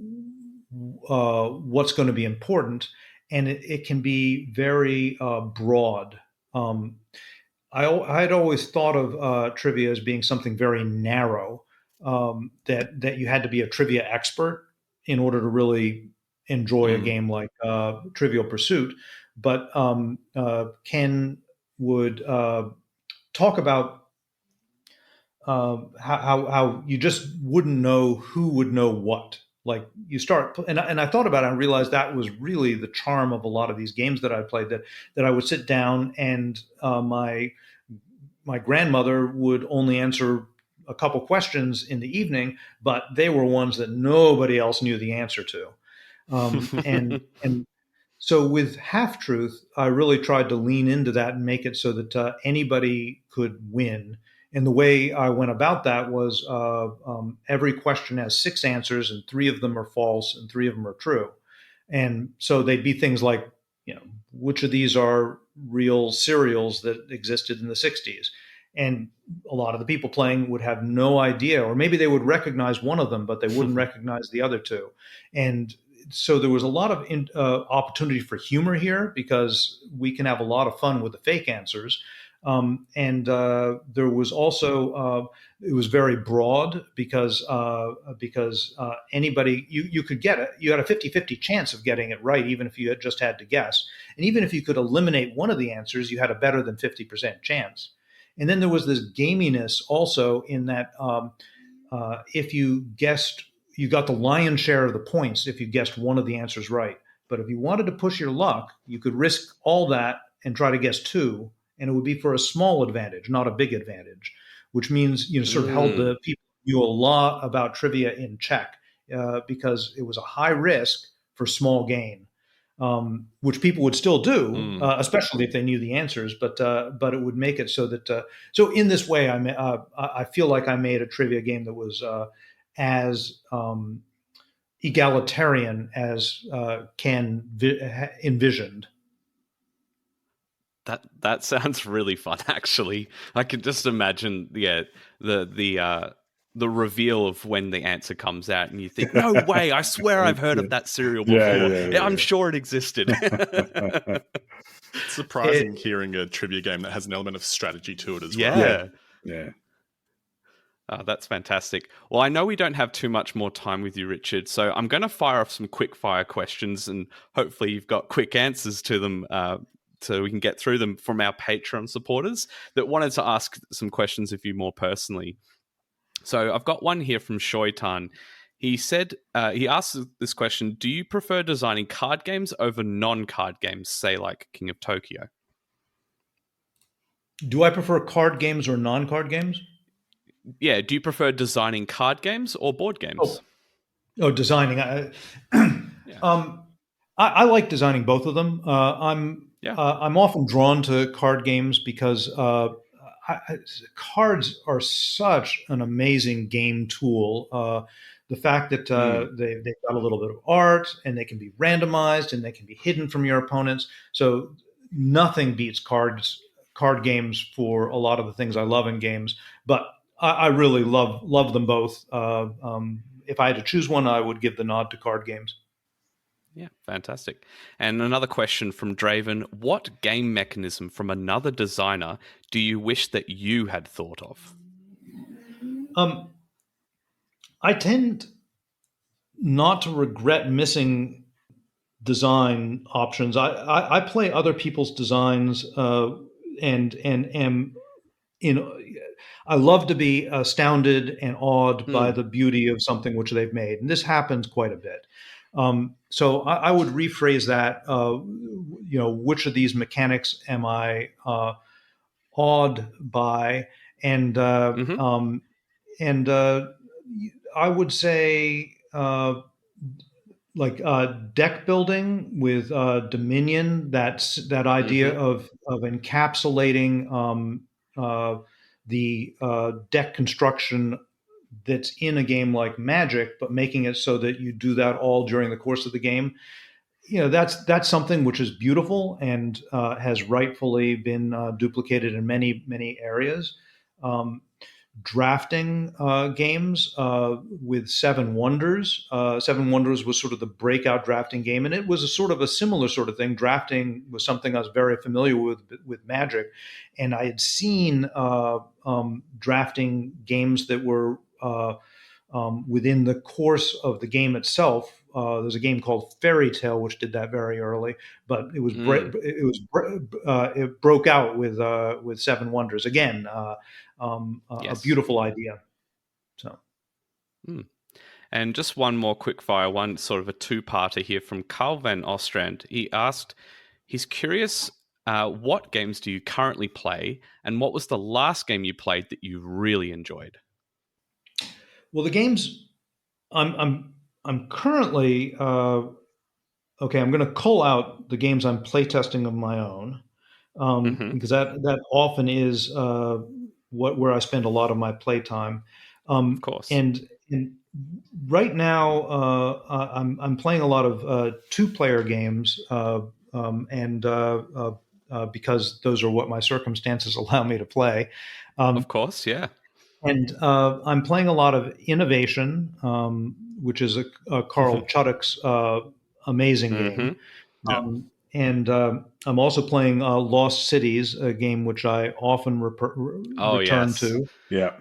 [SPEAKER 4] what's going to be important, and it can be very broad. Um, I had always thought of trivia as being something very narrow, that you had to be a trivia expert in order to really enjoy a game like Trivial Pursuit. But Ken would talk about how you just wouldn't know who would know what. Like you start, and I thought about it and realized that was really the charm of a lot of these games that I played. That I would sit down and my grandmother would only answer a couple questions in the evening, but they were ones that nobody else knew the answer to. And so with Half Truth, I really tried to lean into that and make it so that anybody could win. And the way I went about that was every question has 6 answers, and 3 of them are false and 3 of them are true. And so they'd be things like, which of these are real cereals that existed in the 60s? And a lot of the people playing would have no idea, or maybe they would recognize one of them, but they wouldn't recognize the other 2. And so there was a lot of opportunity for humor here, because we can have a lot of fun with the fake answers. And there was also it was very broad, because anybody you could get it. You had a 50-50 chance of getting it right, even if you had just had to guess. And even if you could eliminate one of the answers, you had a better than 50% chance. And then there was this gaminess also in that if you guessed, you got the lion's share of the points if you guessed one of the answers right. But if you wanted to push your luck, you could risk all that and try to guess 2, and it would be for a small advantage, not a big advantage, which means sort of held the people who knew a lot about trivia in check, because it was a high risk for small gain, which people would still do, especially if they knew the answers. But it would make it so that so in this way, I feel like I made a trivia game that was as egalitarian as Ken envisioned.
[SPEAKER 1] That sounds really fun, actually. I can just imagine, the reveal of when the answer comes out, and you think, "No way! I swear I've heard of that cereal before. I'm sure it existed."
[SPEAKER 2] It's surprising hearing a trivia game that has an element of strategy to it as well.
[SPEAKER 3] Yeah.
[SPEAKER 1] That's fantastic. Well, I know we don't have too much more time with you, Richard, so I'm going to fire off some quick fire questions, and hopefully you've got quick answers to them, so we can get through them, from our Patreon supporters that wanted to ask some questions of you more personally. So I've got one here from Shoitan. He said, he asked this question: do you prefer designing card games over non-card games, say like King of Tokyo?
[SPEAKER 4] Do I prefer card games or non-card games?
[SPEAKER 1] Yeah, do you prefer designing card games or board games?
[SPEAKER 4] Oh, designing. I like designing both of them. I'm often drawn to card games because cards are such an amazing game tool. The fact that they've got a little bit of art, and they can be randomized, and they can be hidden from your opponents. So nothing beats card games for a lot of the things I love in games. But I really love them both. If I had to choose one, I would give the nod to card games.
[SPEAKER 1] Yeah, fantastic. And another question from Draven: what game mechanism from another designer do you wish that you had thought of?
[SPEAKER 4] I tend not to regret missing design options. I play other people's designs and am I love to be astounded and awed by the beauty of something which they've made, and this happens quite a bit. So I would rephrase that. Which of these mechanics am I awed by? And I would say deck building with Dominion. That idea of encapsulating the deck construction that's in a game like Magic, but making it so that you do that all during the course of the game. That's something which is beautiful and has rightfully been duplicated in many areas. Drafting games with Seven Wonders. Seven Wonders was sort of the breakout drafting game, and it was a similar sort of thing. Drafting was something I was very familiar with Magic, and I had seen drafting games that were within the course of the game itself, there's a game called Fairy Tale which did that very early, but it broke out with Seven Wonders again. A beautiful idea. So.
[SPEAKER 1] And just one more quick fire, one sort of a two-parter here from Carl Van Ostrand. He asked, he's curious, what games do you currently play, and what was the last game you played that you really enjoyed?
[SPEAKER 4] Well, the games I'm currently okay. I'm going to cull out the games I'm playtesting of my own, because that often is where I spend a lot of my playtime.
[SPEAKER 1] Of course.
[SPEAKER 4] And right now, I'm playing a lot of two-player games, because those are what my circumstances allow me to play.
[SPEAKER 1] Of course, yeah.
[SPEAKER 4] And I'm playing a lot of Innovation, which is a Carl Chudik's amazing game. And I'm also playing Lost Cities, a game which I often return to.
[SPEAKER 3] Yeah.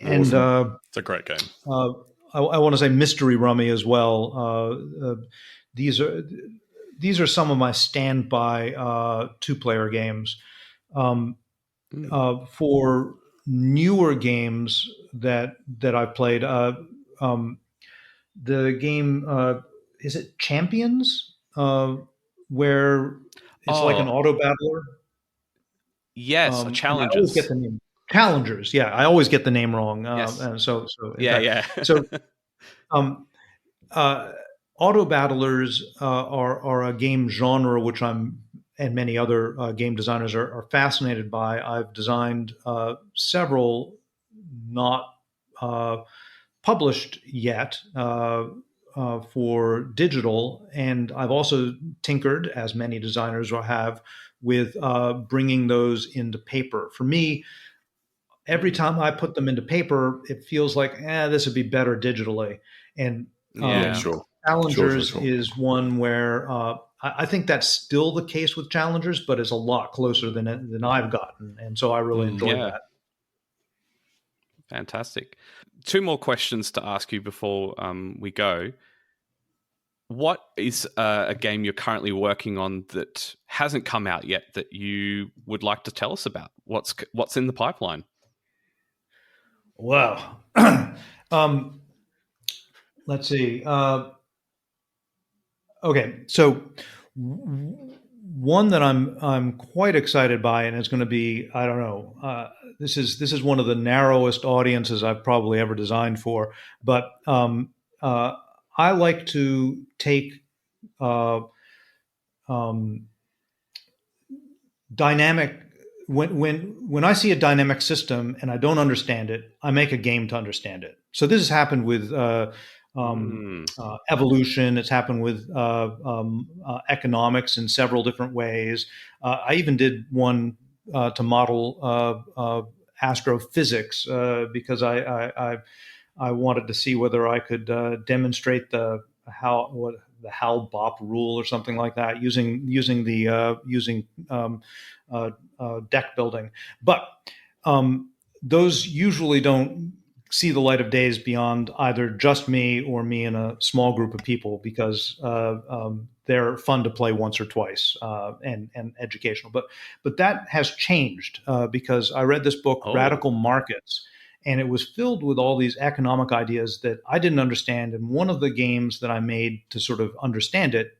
[SPEAKER 4] And
[SPEAKER 2] it's a great game.
[SPEAKER 4] I want to say Mystery Rummy as well. These are some of my standby two-player games. For newer games that I've played, the game is it Champions, where it's like an auto battler.
[SPEAKER 1] Yes, Challengers.
[SPEAKER 4] I always get the name. Challengers, yeah, I always get the name wrong.
[SPEAKER 1] Yes.
[SPEAKER 4] So
[SPEAKER 1] yeah.
[SPEAKER 4] So, auto battlers are a game genre which I'm and many other game designers are fascinated by. I've designed several not published yet for digital, and I've also tinkered, as many designers have, with bringing those into paper. For me, every time I put them into paper, it feels like, this would be better digitally. And Challengers is one where I think that's still the case with Challengers, but it's a lot closer than I've gotten. And so I really enjoyed that.
[SPEAKER 1] Fantastic. Two more questions to ask you before we go. What is a game you're currently working on that hasn't come out yet that you would like to tell us about? What's in the pipeline?
[SPEAKER 4] Well, let's see. Okay, so one that I'm quite excited by, and it's going to be, I don't know, this is one of the narrowest audiences I've probably ever designed for, but I like to take dynamic. When I see a dynamic system and I don't understand it, I make a game to understand it. So this has happened with evolution. It's happened with economics in several different ways. I even did one to model astrophysics because I wanted to see whether I could demonstrate the Hal-Bopp rule or something like that using deck building. But those usually don't see the light of days beyond either just me or me and a small group of people, because they're fun to play once or twice and educational. But that has changed because I read this book, Radical Markets, and it was filled with all these economic ideas that I didn't understand. And one of the games that I made to sort of understand it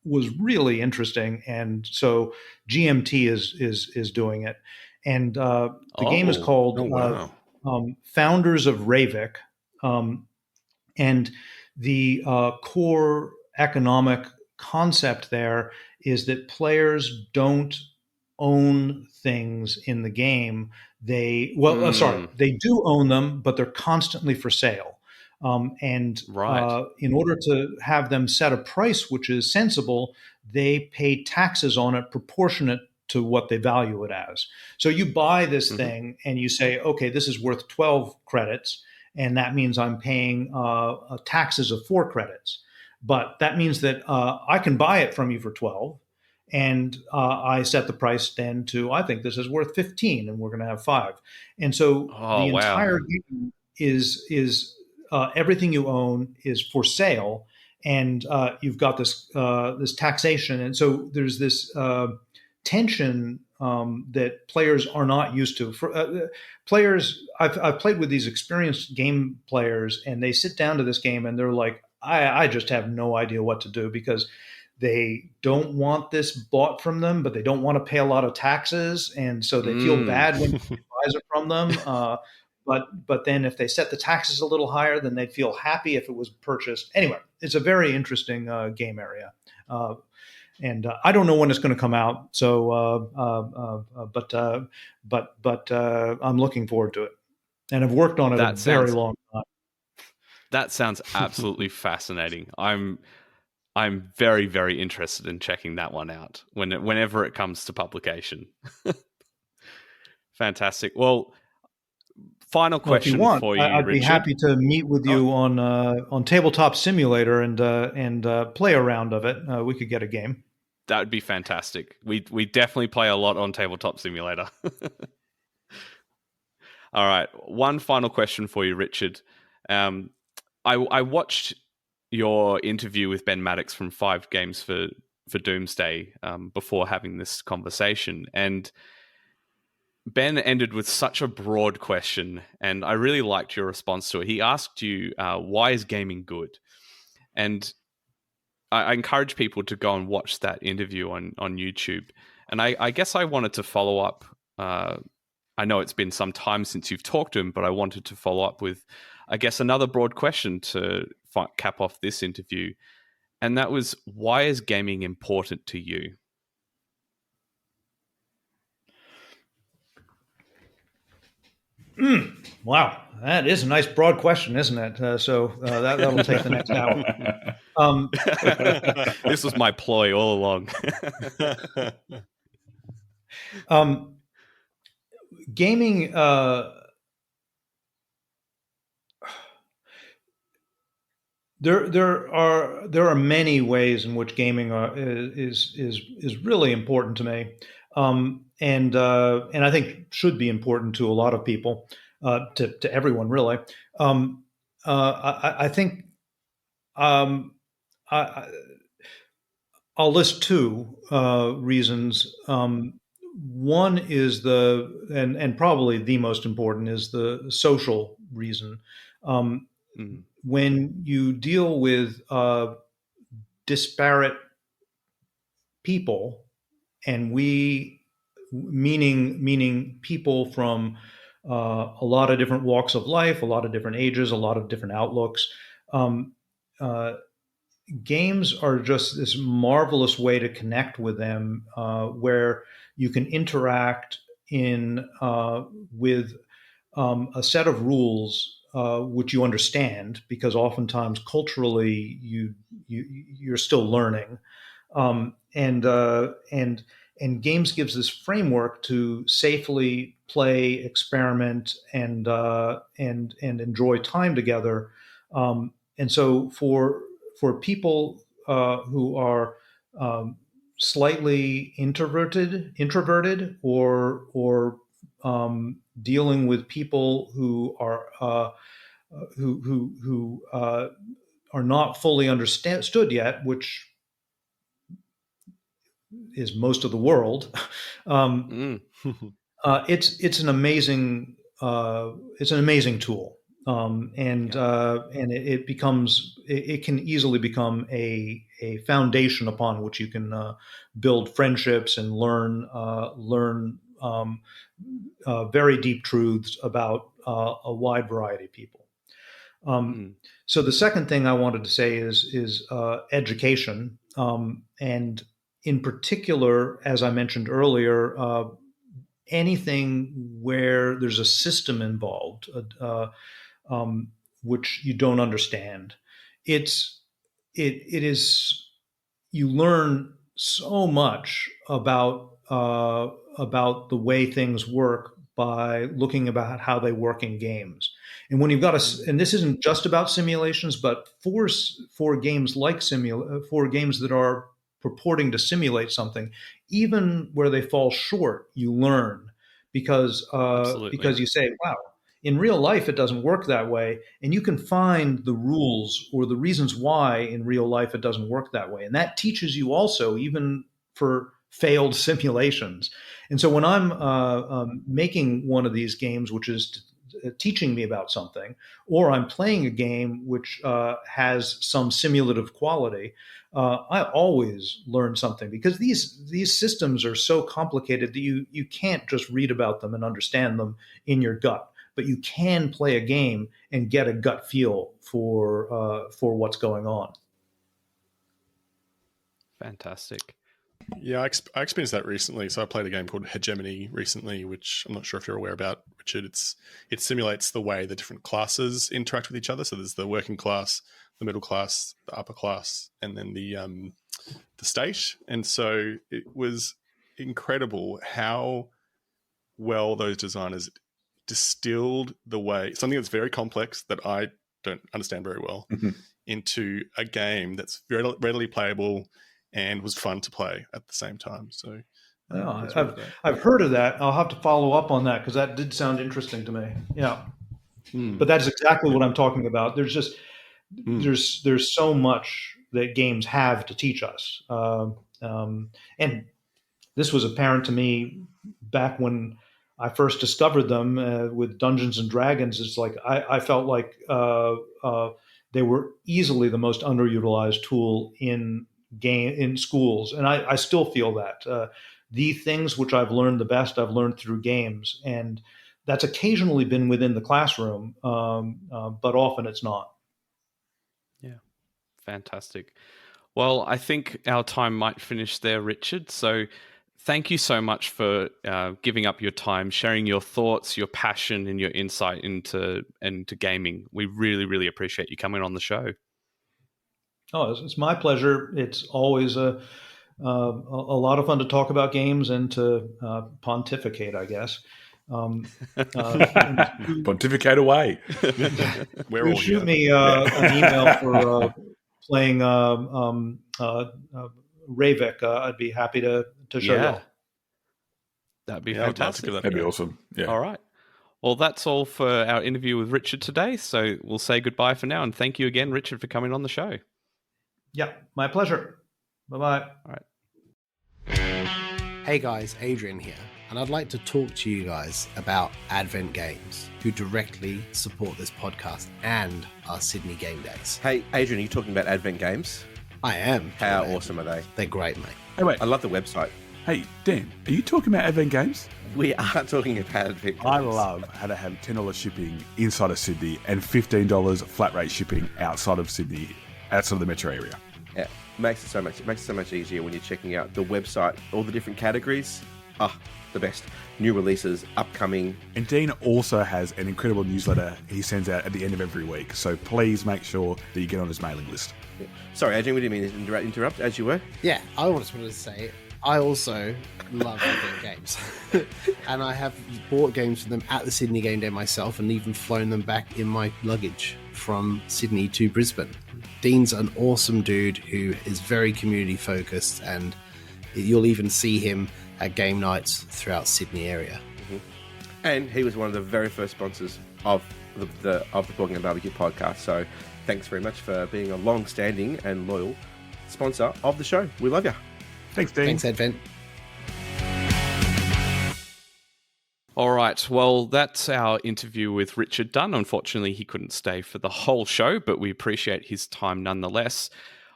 [SPEAKER 4] was really interesting. And so GMT is doing it. And the game is called Founders of Ravik. And the core economic concept there is that players don't own things in the game. They do own them, but they're constantly for sale. In order to have them set a price which is sensible, they pay taxes on it proportionate to what they value it as. So you buy this thing and you say, okay, this is worth 12 credits, and that means I'm paying taxes of 4 credits. But that means that I can buy it from you for 12, and I set the price then to, I think this is worth 15, and we're going to have 5. And so entire game is everything you own is for sale, and you've got this taxation, and so there's this tension that players are not used to. Players, I've played with these experienced game players, and they sit down to this game and they're like, I just have no idea what to do, because they don't want this bought from them, but they don't want to pay a lot of taxes, and so they feel bad when you buys it from them. But then if they set the taxes a little higher, then they'd feel happy if it was purchased. Anyway, it's a very interesting game area. And I don't know when it's going to come out. So, but I'm looking forward to it, and I've worked on it a very long time.
[SPEAKER 1] That sounds absolutely fascinating. I'm very, very interested in checking that one out whenever it comes to publication. Fantastic. Well, final question
[SPEAKER 4] if you want,
[SPEAKER 1] for you,
[SPEAKER 4] I'd
[SPEAKER 1] Richard.
[SPEAKER 4] be happy to meet with you on Tabletop Simulator and play a round of it. We could get a game.
[SPEAKER 1] That would be fantastic. We definitely play a lot on Tabletop Simulator. All right. One final question for you, Richard. I watched your interview with Ben Maddox from 5 Games for Doomsday before having this conversation, and Ben ended with such a broad question, and I really liked your response to it. He asked you, why is gaming good? And I encourage people to go and watch that interview on YouTube. And I guess I wanted to follow up. I know it's been some time since you've talked to him, but I wanted to follow up with, I guess, another broad question to cap off this interview. And that was, why is gaming important to you?
[SPEAKER 4] Wow, that is a nice broad question, isn't it? That'll take the next hour.
[SPEAKER 1] This was my ploy all along.
[SPEAKER 4] Gaming. There are many ways in which gaming is really important to me, and I think should be important to a lot of people, to everyone really. I think I'll list 2 reasons. One is and probably the most important is the social reason. When you deal with disparate people, and meaning people from a lot of different walks of life, a lot of different ages, a lot of different outlooks, games are just this marvelous way to connect with them, where you can interact with a set of rules which you understand, because oftentimes culturally you're still learning, and games gives this framework to safely play, experiment, and enjoy time together. And so for people who are slightly introverted, or dealing with people who are not fully understood yet, which is most of the world. It's an amazing tool, and it can easily become a foundation upon which you can build friendships and learn very deep truths about a wide variety of people. So the second thing I wanted to say is education, and in particular, as I mentioned earlier, anything where there's a system involved, which you don't understand. It is, you learn so much about the way things work by looking about how they work in games. And when you've got and this isn't just about simulations, but for games like for games that are purporting to simulate something, even where they fall short, you learn, because you say, wow, In real life, it doesn't work that way. And you can find the rules or the reasons why in real life it doesn't work that way. And that teaches you also, even for failed simulations. And so when I'm making one of these games, which is teaching me about something, or I'm playing a game which has some simulative quality, I always learn something, because these systems are so complicated that you can't just read about them and understand them in your gut, but you can play a game and get a gut feel for what's going on.
[SPEAKER 1] Fantastic.
[SPEAKER 2] Yeah, I experienced that recently. So I played a game called Hegemony recently, which I'm not sure if you're aware about, Richard. It simulates the way the different classes interact with each other. So there's the working class, the middle class, the upper class, and then the state. And so it was incredible how well those designers distilled the way something that's very complex that I don't understand very well into a game that's very readily playable and was fun to play at the same time. So
[SPEAKER 4] I've heard of that. I'll have to follow up on that, because that did sound interesting to me. Yeah. But that's exactly what I'm talking about. There's just there's so much that games have to teach us, and this was apparent to me back when I first discovered them with Dungeons and Dragons. It's like I felt like they were easily the most underutilized tool in schools, and I still feel that the things which I've learned the best, I've learned through games, and that's occasionally been within the classroom, but often it's not.
[SPEAKER 1] Yeah, fantastic. Well, I think our time might finish there, Richard. So thank you so much for giving up your time, sharing your thoughts, your passion, and your insight into gaming. We really, really appreciate you coming on the show.
[SPEAKER 4] Oh, it's my pleasure. It's always a lot of fun to talk about games and to pontificate, I guess.
[SPEAKER 3] Pontificate away.
[SPEAKER 2] We're all
[SPEAKER 4] shoot
[SPEAKER 2] here.
[SPEAKER 4] me an email for playing Ravik. I'd be happy to show y'all.
[SPEAKER 1] That'd be
[SPEAKER 2] I'd love to
[SPEAKER 1] fantastic.
[SPEAKER 2] give that a
[SPEAKER 3] That'd be
[SPEAKER 2] go.
[SPEAKER 3] awesome. Yeah.
[SPEAKER 1] All right. Well, that's all for our interview with Richard today. So we'll say goodbye for now. And thank you again, Richard, for coming on the show.
[SPEAKER 4] Yeah, my pleasure. Bye-bye.
[SPEAKER 1] All right.
[SPEAKER 5] Hey guys, Adrian here, and I'd like to talk to you guys about Advent Games, who directly support this podcast and our Sydney Game Days.
[SPEAKER 6] Hey, Adrian, are you talking about Advent Games?
[SPEAKER 5] I am.
[SPEAKER 6] How awesome are they?
[SPEAKER 5] They're great, mate.
[SPEAKER 3] Hey, wait.
[SPEAKER 6] I love the website.
[SPEAKER 3] Hey, Dan, are you talking about Advent Games?
[SPEAKER 6] We are talking about Advent Games.
[SPEAKER 3] I love how to have $10 shipping inside of Sydney and $15 flat rate shipping outside of Sydney, outside of the metro area.
[SPEAKER 6] Yeah, it makes it so much easier when you're checking out the website, all the different categories. The best. New releases, upcoming.
[SPEAKER 3] And Dean also has an incredible newsletter he sends out at the end of every week. So please make sure that you get on his mailing list.
[SPEAKER 6] Yeah. Sorry, Adrian, we didn't mean to interrupt as you were.
[SPEAKER 5] Yeah, I just wanted to say, I also love Advent Games. And I have bought games for them at the Sydney Game Day myself, and even flown them back in my luggage from Sydney to Brisbane. Dean's an awesome dude who is very community focused, and you'll even see him at game nights throughout Sydney area.
[SPEAKER 6] Mm-hmm. And he was one of the very first sponsors of the Bogging and Barbecue podcast. So thanks very much for being a long-standing and loyal sponsor of the show. We love you.
[SPEAKER 3] Thanks, Dean.
[SPEAKER 5] Thanks, Advent.
[SPEAKER 1] All right. Well, that's our interview with Richard done. Unfortunately, he couldn't stay for the whole show, but we appreciate his time nonetheless.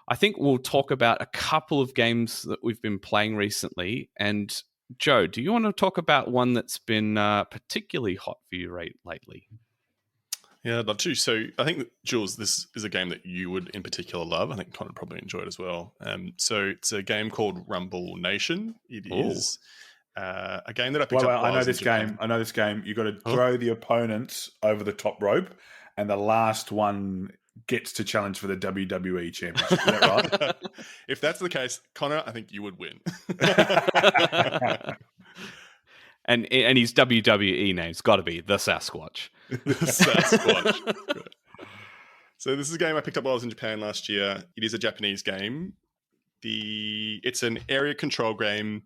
[SPEAKER 1] I think we'll talk about a couple of games that we've been playing recently. And Joe, do you want to talk about one that's been particularly hot for you lately?
[SPEAKER 2] Yeah, I'd love to. So I think, Jules, this is a game that you would in particular love. I think Connor would probably enjoy it as well. So it's a game called Rumble Nation. It is a game that I picked up.
[SPEAKER 3] I know this game. You've got to throw the opponents over the top rope, and the last one gets to challenge for the WWE Championship. Is that right?
[SPEAKER 2] If that's the case, Connor, I think you would win.
[SPEAKER 1] And his WWE name's got to be the Sasquatch.
[SPEAKER 2] The Sasquatch. So this is a game I picked up while I was in Japan last year. It is a Japanese game. It's an area control game.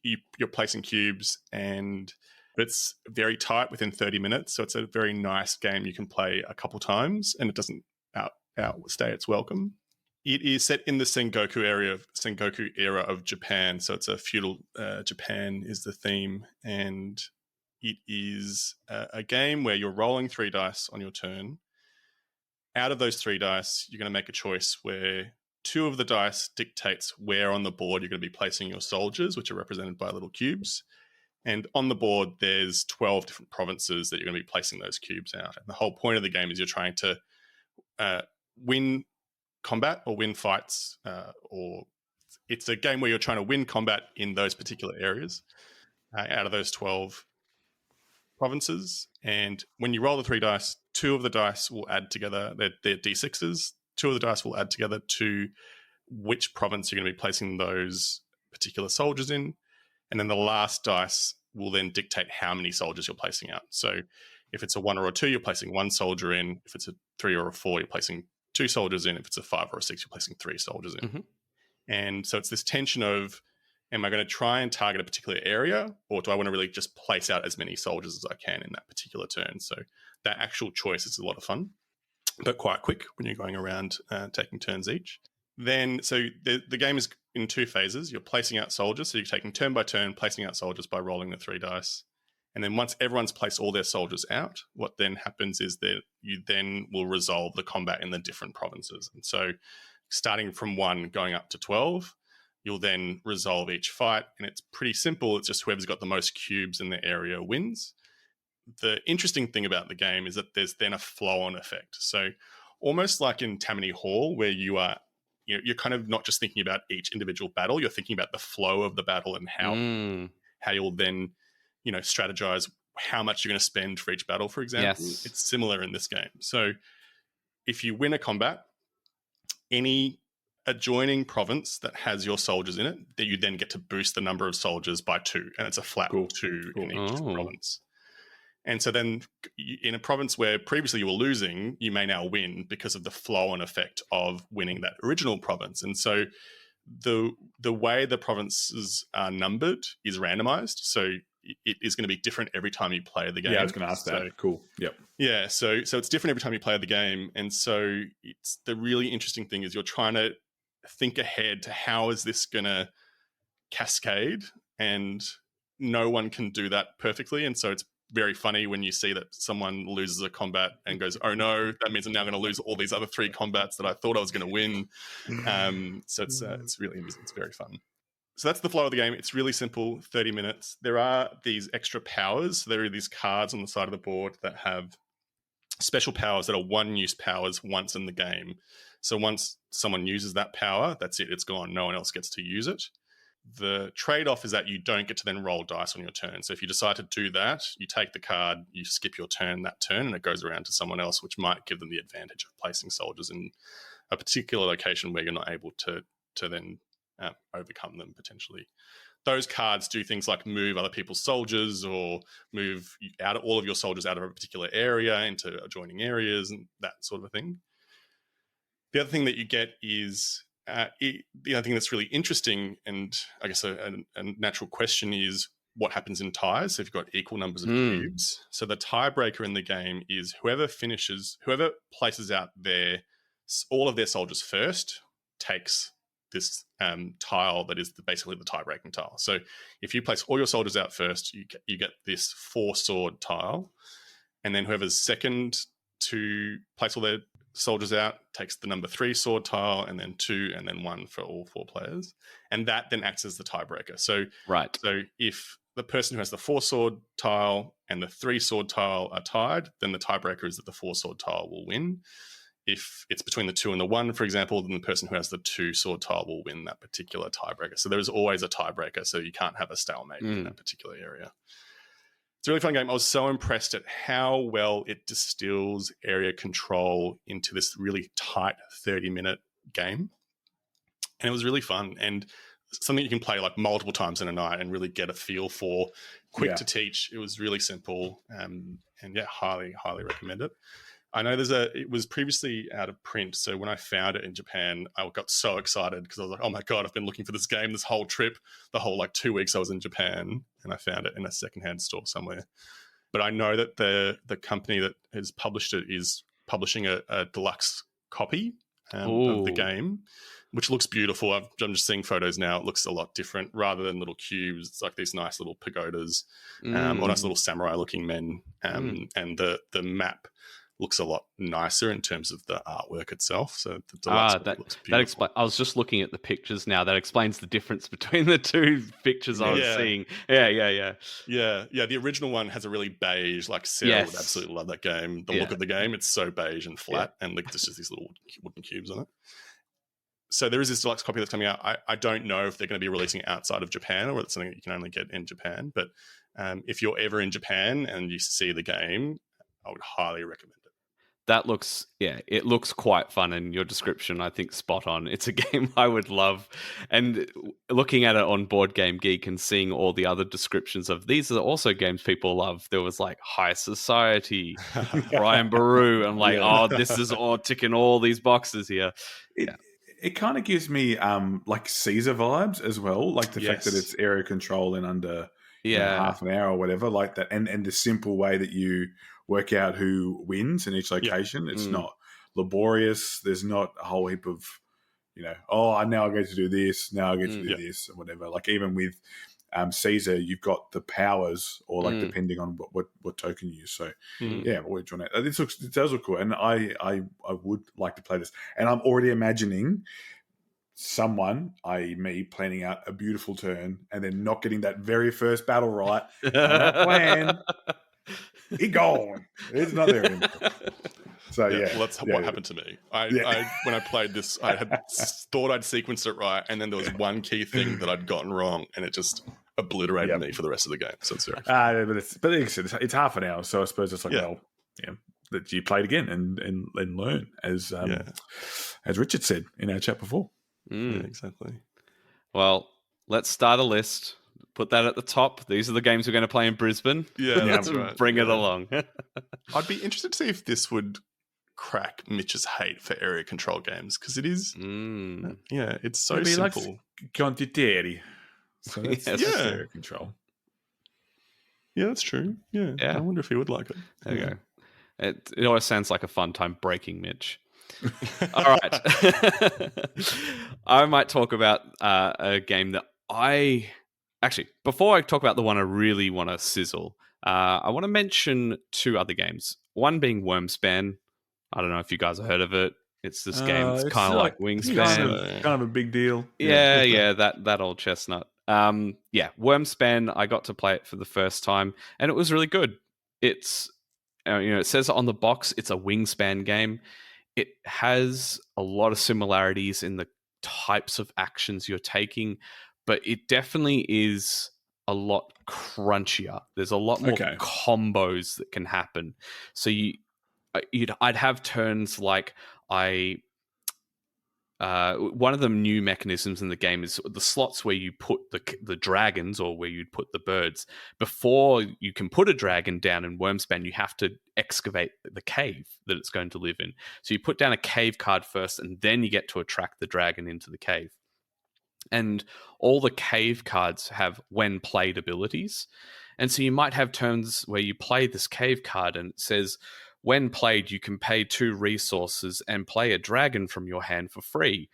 [SPEAKER 2] You're placing cubes, and but it's very tight within 30 minutes. So it's a very nice game you can play a couple times, and it doesn't outstay its welcome. It is set in the Sengoku era of Japan. So it's a feudal Japan is the theme, and it is a game where you're rolling 3 dice on your turn. Out of those 3 dice, you're going to make a choice where 2 of the dice dictates where on the board you're going to be placing your soldiers, which are represented by little cubes. And on the board, there's 12 different provinces that you're going to be placing those cubes out. And the whole point of the game is you're trying to win combat or win fights, or it's a game where you're trying to win combat in those particular areas out of those 12 provinces. And when you roll the 3 dice, 2 of the dice will add together, they're D6s, 2 of the dice will add together to which province you're going to be placing those particular soldiers in. And then the last dice will then dictate how many soldiers you're placing out. So if it's a 1 or a 2, you're placing 1 soldier in. If it's a 3 or a 4, you're placing 2 soldiers in. If it's a 5 or a 6, you're placing 3 soldiers in.
[SPEAKER 1] Mm-hmm.
[SPEAKER 2] And so it's this tension of, am I going to try and target a particular area, or do I want to really just place out as many soldiers as I can in that particular turn? So that actual choice is a lot of fun, but quite quick when you're going around taking turns each. Then, so the game is in 2 phases. You're placing out soldiers, so you're taking turn by turn, placing out soldiers by rolling the 3 dice. And then once everyone's placed all their soldiers out, what then happens is that you then will resolve the combat in the different provinces. And so starting from 1 going up to 12, you'll then resolve each fight. And it's pretty simple. It's just whoever's got the most cubes in the area wins. The interesting thing about the game is that there's then a flow-on effect. So almost like in Tammany Hall, where you're kind of not just thinking about each individual battle, you're thinking about the flow of the battle and how you'll then, strategize how much you're going to spend for each battle, for example.
[SPEAKER 1] Yes.
[SPEAKER 2] It's similar in this game. So if you win a combat, any adjoining province that has your soldiers in it, that you then get to boost the number of soldiers by 2, and it's a flat 2 in each province. And so then in a province where previously you were losing, you may now win because of the flow-on effect of winning that original province. And so the way the provinces are numbered is randomized. So it is going to be different every time you play the game.
[SPEAKER 3] Yeah, I was going to ask that. Cool. Yep.
[SPEAKER 2] Yeah, so it's different every time you play the game. And so it's the really interesting thing is you're trying to think ahead to how is this going to cascade, and no one can do that perfectly. And so it's very funny when you see that someone loses a combat and goes, oh no, that means I'm now going to lose all these other 3 combats that I thought I was going to win. So it's really amusing. It's very fun. So that's the flow of the game. It's really simple, 30 minutes. There are these extra powers. There are these cards on the side of the board that have special powers that are one-use powers once in the game. So once someone uses that power, that's it. It's gone. No one else gets to use it. The trade-off is that you don't get to then roll dice on your turn. So if you decide to do that, you take the card, you skip your turn that turn, and it goes around to someone else, which might give them the advantage of placing soldiers in a particular location where you're not able to then overcome them potentially. Those cards do things like move other people's soldiers or move out all of your soldiers out of a particular area into adjoining areas and that sort of a thing. The other thing that you get is the other thing that's really interesting, and I guess a natural question is what happens in ties. So if you've got equal numbers of cubes. So the tiebreaker in the game is whoever places out all of their soldiers first takes this tile that is basically the tie-breaking tile. So if you place all your soldiers out first, you get this 4-sword tile, and then whoever's second to place all their soldiers out takes the number 3 sword tile, and then 2, and then 1 for all 4 players, and that then acts as the tiebreaker. So if the person who has the 4-sword tile and the 3-sword tile are tied, then the tiebreaker is that the 4-sword tile will win. If it's between the 2 and the 1, for example, then the person who has the 2-sword tile will win that particular tiebreaker. So there's always a tiebreaker, so you can't have a stalemate in that particular area. It's a really fun game. I was so impressed at how well it distills area control into this really tight 30-minute game. And it was really fun and something you can play like multiple times in a night and really get a feel for. Quick to teach. It was really simple. And yeah, highly, highly recommend it. I know it was previously out of print. So when I found it in Japan, I got so excited because I was like, oh my God, I've been looking for this game this whole trip, the whole like 2 weeks I was in Japan, and I found it in a secondhand store somewhere. But I know that the company that has published it is publishing a deluxe copy of the game, which looks beautiful. I'm just seeing photos now. It looks a lot different. Rather than little cubes, it's like these nice little pagodas, or nice little samurai-looking men. And the map looks a lot nicer in terms of the artwork itself. So the deluxe copy looks beautiful.
[SPEAKER 1] I was just looking at the pictures now. That explains the difference between the two pictures I was seeing. Yeah.
[SPEAKER 2] The original one has a really beige, like Sarah would absolutely love that game. The look of the game, it's so beige and flat, and like there's just these little wooden cubes on it. So there is this deluxe copy that's coming out. I don't know if they're going to be releasing it outside of Japan or it's something that you can only get in Japan. But if you're ever in Japan and you see the game, I would highly recommend it.
[SPEAKER 1] That looks, it looks quite fun, and your description, I think, spot on. It's a game I would love. And looking at it on Board Game Geek and seeing all the other descriptions of these are also games people love. There was like High Society, Brian Baru. I'm like, this is all ticking all these boxes here.
[SPEAKER 3] It kind of gives me like Caesar vibes as well, like the fact that it's area control in under half an hour or whatever, like that, and the simple way that you work out who wins in each location. It's not laborious. There's not a whole heap of, now I get to do this, now I get to do this, or whatever. Like even with Caesar, you've got the powers, or like depending on what token you use. So we're drawn out. It does look cool, and I would like to play this. And I'm already imagining someone, i.e. me, planning out a beautiful turn and then not getting that very first battle right. That plan, he gone. It's not there anymore. So
[SPEAKER 2] well, that's what happened to me. I when I played this, I had thought I'd sequenced it right, and then there was one key thing that I'd gotten wrong, and it just obliterated me for the rest of the game. So it's very
[SPEAKER 3] it's half an hour, so I suppose it's like that you play it again and learn as Richard said in our chat before.
[SPEAKER 2] Exactly.
[SPEAKER 1] Well, let's start a list. Put that at the top. These are the games we're going to play in Brisbane.
[SPEAKER 2] Yeah, that's right.
[SPEAKER 1] Bring it along.
[SPEAKER 2] I'd be interested to see if this would crack Mitch's hate for area control games, because it is, it's so simple.
[SPEAKER 3] Like quantitary. So that's area control.
[SPEAKER 2] Yeah, that's true. Yeah. I wonder if he would like it.
[SPEAKER 1] There you go. It always sounds like a fun time breaking Mitch. All right. I might talk about a game that actually, before I talk about the one I really want to sizzle, I want to mention two other games. One being Wormspan. I don't know if you guys have heard of it. It's this game. It's kind of like Wingspan.
[SPEAKER 3] Kind of a big deal.
[SPEAKER 1] Yeah, that old chestnut. Wormspan, I got to play it for the first time, and it was really good. It's, it says on the box, it's a Wingspan game. It has a lot of similarities in the types of actions you're taking, but it definitely is a lot crunchier. There's a lot more combos that can happen. So I'd have turns like one of the new mechanisms in the game is the slots where you put the dragons, or where you'd put the birds. Before you can put a dragon down in Wormspan, you have to excavate the cave that it's going to live in. So you put down a cave card first, and then you get to attract the dragon into the cave. And all the cave cards have when played abilities. And so you might have turns where you play this cave card and it says, when played, you can pay 2 resources and play a dragon from your hand for free.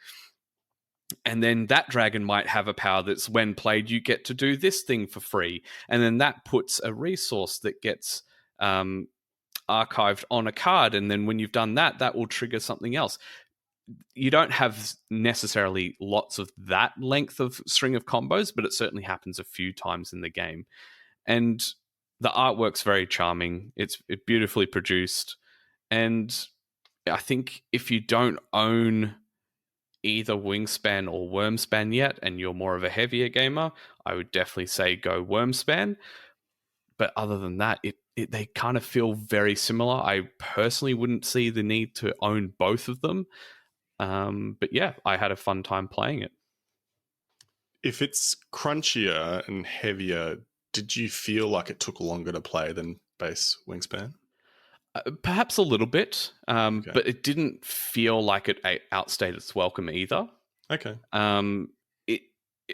[SPEAKER 1] And then that dragon might have a power that's, when played, you get to do this thing for free. And then that puts a resource that gets archived on a card. And then when you've done that, that will trigger something else. You don't have necessarily lots of that length of string of combos, but it certainly happens a few times in the game. And the artwork's very charming. It's beautifully produced. And I think if you don't own either Wingspan or Wormspan yet, and you're more of a heavier gamer, I would definitely say go Wormspan. But other than that, they kind of feel very similar. I personally wouldn't see the need to own both of them. But yeah, I had a fun time playing it.
[SPEAKER 2] If it's crunchier and heavier, did you feel like it took longer to play than base Wingspan?
[SPEAKER 1] Perhaps a little bit,
[SPEAKER 2] Okay.
[SPEAKER 1] but it didn't feel like it outstayed its welcome either.
[SPEAKER 2] Okay.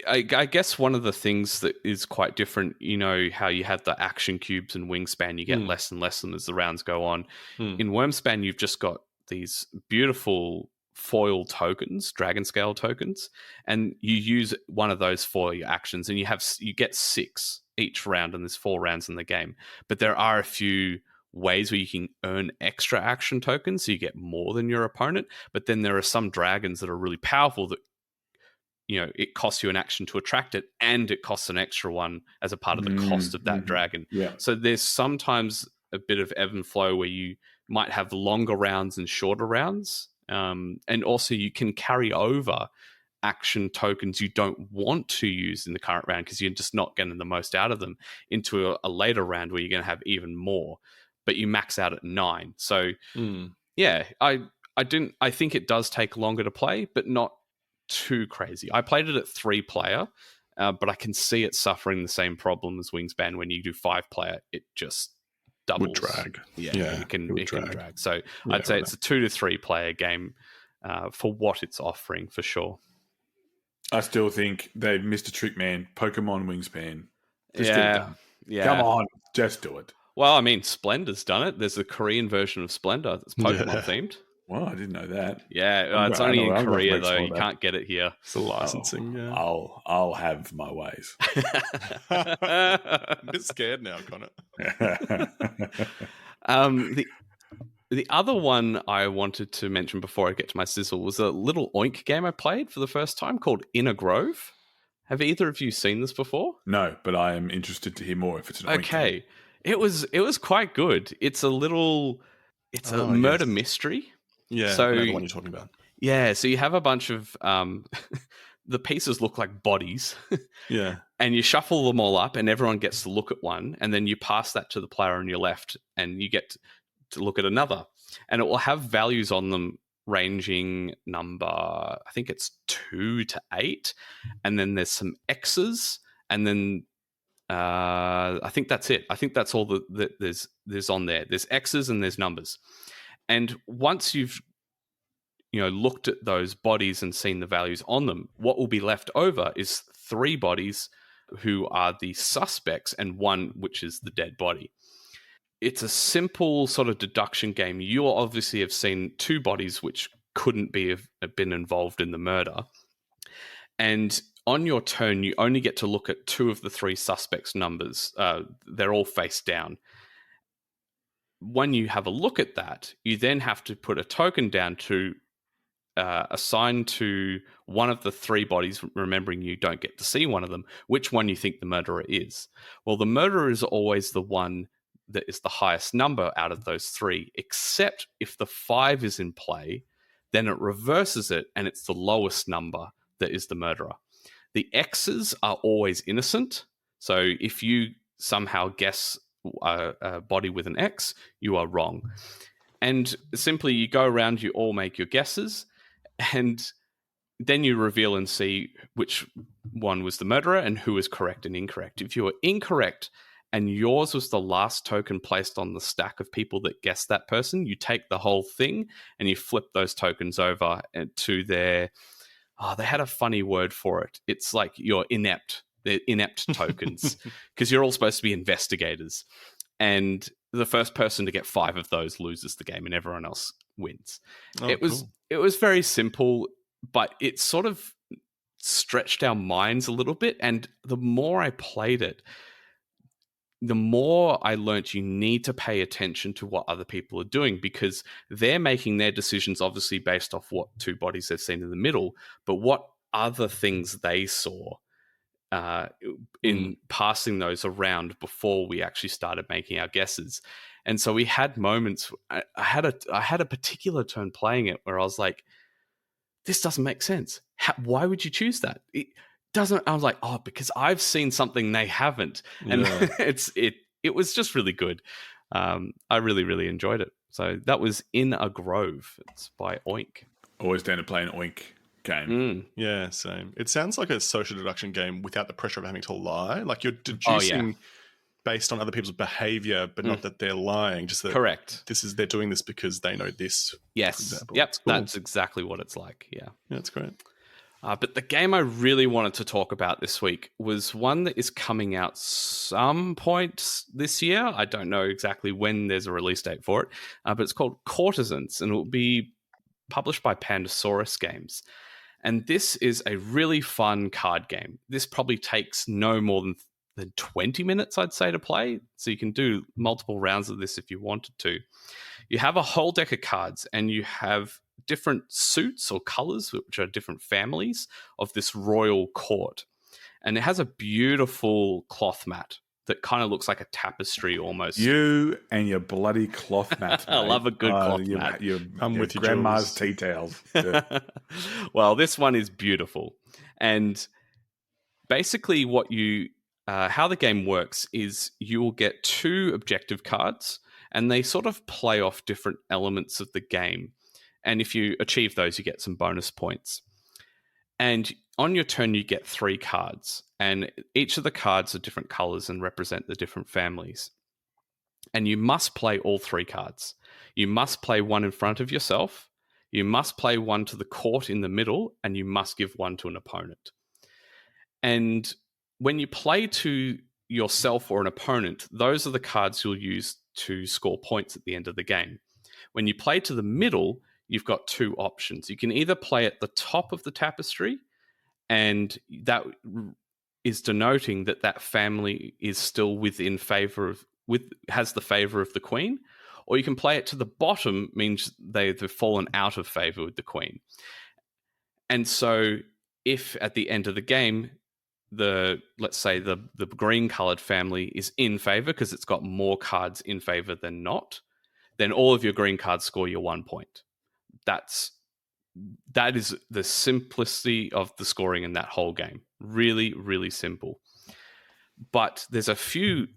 [SPEAKER 1] I guess one of the things that is quite different, you know, how you have the action cubes and Wingspan, you get less and less as the rounds go on. In Wormspan, you've just got these beautiful foil tokens, dragon scale tokens, and you use one of those for your actions, and you get 6 each round, and there's 4 rounds in the game. But there are a few ways where you can earn extra action tokens, so you get more than your opponent. But then there are some dragons that are really powerful that, you know, it costs you an action to attract it, and it costs an extra one as a part of the cost of that dragon.
[SPEAKER 3] Yeah.
[SPEAKER 1] So there's sometimes a bit of ebb and flow where you might have longer rounds and shorter rounds. And also you can carry over action tokens you don't want to use in the current round because you're just not getting the most out of them into a later round where you're going to have even more, but you max out at 9. So yeah, I think it does take longer to play, but not too crazy. I played it at 3-player, but I can see it suffering the same problem as Wingspan. When you do 5-player, it just doubles.
[SPEAKER 2] Would drag.
[SPEAKER 1] Yeah, it can drag. So I'd say it's a 2 to 3-player game for what it's offering for sure.
[SPEAKER 3] I still think they've missed a trick, man. Pokemon Wingspan. Just get it done.
[SPEAKER 1] Yeah.
[SPEAKER 3] Come on, just do it.
[SPEAKER 1] Well, I mean, Splendor's done it. There's a Korean version of Splendor that's Pokemon themed.
[SPEAKER 3] Well, I didn't know that.
[SPEAKER 1] Yeah, it's only in Korea though. You can't get it here.
[SPEAKER 2] It's the licensing. Yeah.
[SPEAKER 3] I'll have my ways.
[SPEAKER 2] I'm a bit scared now, Connor.
[SPEAKER 1] The other one I wanted to mention before I get to my sizzle was a little Oink game I played for the first time called Inner Grove. Have either of you seen this before?
[SPEAKER 3] No, but I am interested to hear more if it's an Oink
[SPEAKER 1] Okay.
[SPEAKER 3] game.
[SPEAKER 1] It was quite good. It's a murder mystery.
[SPEAKER 2] Yeah,
[SPEAKER 1] so
[SPEAKER 2] I know the one you're talking about.
[SPEAKER 1] Yeah, so you have a bunch of the pieces look like bodies.
[SPEAKER 2] Yeah.
[SPEAKER 1] And you shuffle them all up and everyone gets to look at one, and then you pass that to the player on your left and you get to look at another. And it will have values on them ranging number, I think it's 2 to 8. And then there's some X's, and then I think that's it. I think that's all that there's on there. There's X's and there's numbers. And once you've looked at those bodies and seen the values on them, what will be left over is 3 bodies who are the suspects and 1 which is the dead body. It's a simple sort of deduction game. You obviously have seen 2 bodies which couldn't have been involved in the murder. And on your turn, you only get to look at 2 of the 3 suspects' numbers. They're all face down. When you have a look at that, you then have to put a token down to assign to one of the 3 bodies, remembering you don't get to see one of them, which one you think the murderer is. Well, the murderer is always the one that is the highest number out of those 3, except if the 5 is in play, then it reverses it and it's the lowest number that is the murderer. The X's are always innocent. So if you somehow guess a body with an X, you are wrong. And simply you go around, you all make your guesses, and then you reveal and see which one was the murderer and who is correct and incorrect. If you were incorrect and yours was the last token placed on the stack of people that guessed that person, you take the whole thing and you flip those tokens over to their... they had a funny word for it. It's like your inept. They're inept tokens because you're all supposed to be investigators. And the first person to get 5 of those loses the game and everyone else wins. It was very simple, but it sort of stretched our minds a little bit. And the more I played it, the more I learnt you need to pay attention to what other people are doing, because they're making their decisions obviously based off what 2 bodies they've seen in the middle, but what other things they saw in passing those around before we actually started making our guesses. And so we had moments. I had a particular turn playing it where I was like, this doesn't make sense. Why would you choose that? It doesn't. I was like, because I've seen something they haven't. And it was just really good. I really, really enjoyed it. So that was In a Grove. It's by Oink.
[SPEAKER 3] Always down to play an Oink game.
[SPEAKER 2] Yeah, same. It sounds like a social deduction game without the pressure of having to lie. Like you're deducing based on other people's behavior, but not that they're lying. Just that
[SPEAKER 1] Correct.
[SPEAKER 2] they're doing this because they know this.
[SPEAKER 1] Yes.
[SPEAKER 2] For example.
[SPEAKER 1] Yep.
[SPEAKER 2] It's cool.
[SPEAKER 1] That's exactly what it's like. Yeah.
[SPEAKER 2] That's great.
[SPEAKER 1] But the game I really wanted to talk about this week was one that is coming out some point this year. I don't know exactly when there's a release date for it, but it's called Courtisans, and it will be published by Pandasaurus Games. And this is a really fun card game. This probably takes no more than 20 minutes, I'd say, to play. So you can do multiple rounds of this if you wanted to. You have a whole deck of cards, and you have different suits or colors, which are different families of this royal court. And it has a beautiful cloth mat that kind of looks like a tapestry almost.
[SPEAKER 3] You and your bloody cloth mat.
[SPEAKER 1] I love a good cloth mat.
[SPEAKER 2] I'm with you,
[SPEAKER 3] grandma's
[SPEAKER 2] Jules.
[SPEAKER 3] tea towels. Yeah.
[SPEAKER 1] Well, this one is beautiful. And basically what how the game works is you will get 2 objective cards, and they sort of play off different elements of the game. And if you achieve those, you get some bonus points. And on your turn, you get 3 cards. And each of the cards are different colors and represent the different families. And you must play all 3 cards. You must play one in front of yourself. You must play one to the court in the middle. And you must give one to an opponent. And when you play to yourself or an opponent, those are the cards you'll use to score points at the end of the game. When you play to the middle, you've got 2 options. You can either play at the top of the tapestry, and that is denoting that family is still within has the favor of the queen, or you can play it to the bottom, means they've fallen out of favor with the queen. And so if at the end of the game, let's say the green colored family is in favor because it's got more cards in favor than not, then all of your green cards score you 1 point. That is the simplicity of the scoring in that whole game. Really, really simple. But there's a few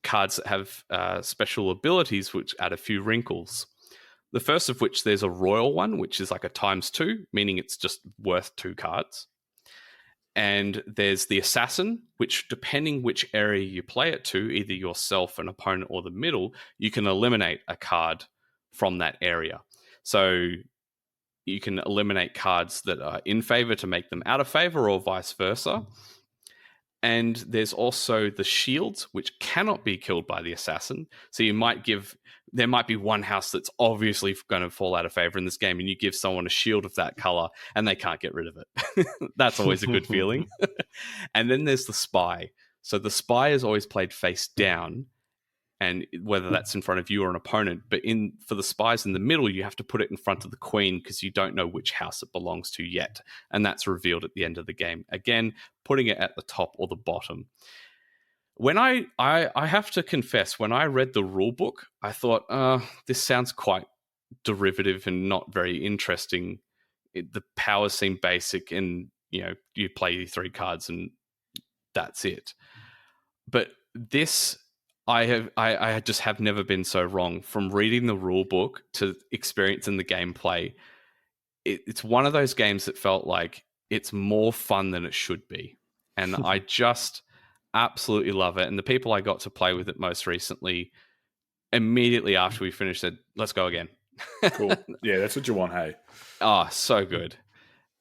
[SPEAKER 1] cards that have special abilities which add a few wrinkles. The first of which, there's a royal one, which is like a ×2, meaning it's just worth 2 cards. And there's the assassin, which, depending which area you play it to, either yourself, an opponent, or the middle, you can eliminate a card from that area. So you can eliminate cards that are in favor to make them out of favor, or vice versa. And there's also the shields, which cannot be killed by the assassin. So there might be one house that's obviously going to fall out of favor in this game, and you give someone a shield of that color and they can't get rid of it. That's always a good feeling. And then there's the spy. So the spy is always played face down, and whether that's in front of you or an opponent. But for the spies in the middle, you have to put it in front of the queen because you don't know which house it belongs to yet. And that's revealed at the end of the game. Again, putting it at the top or the bottom. When I have to confess, when I read the rule book, I thought, this sounds quite derivative and not very interesting. The powers seem basic, and you play 3 cards and that's it. But this, I just have never been so wrong. From reading the rule book to experiencing the gameplay, it's one of those games that felt like it's more fun than it should be. And I just absolutely love it. And the people I got to play with it most recently, immediately after we finished, said, let's go again.
[SPEAKER 3] Cool. Yeah, that's what you want, hey?
[SPEAKER 1] Oh, so good.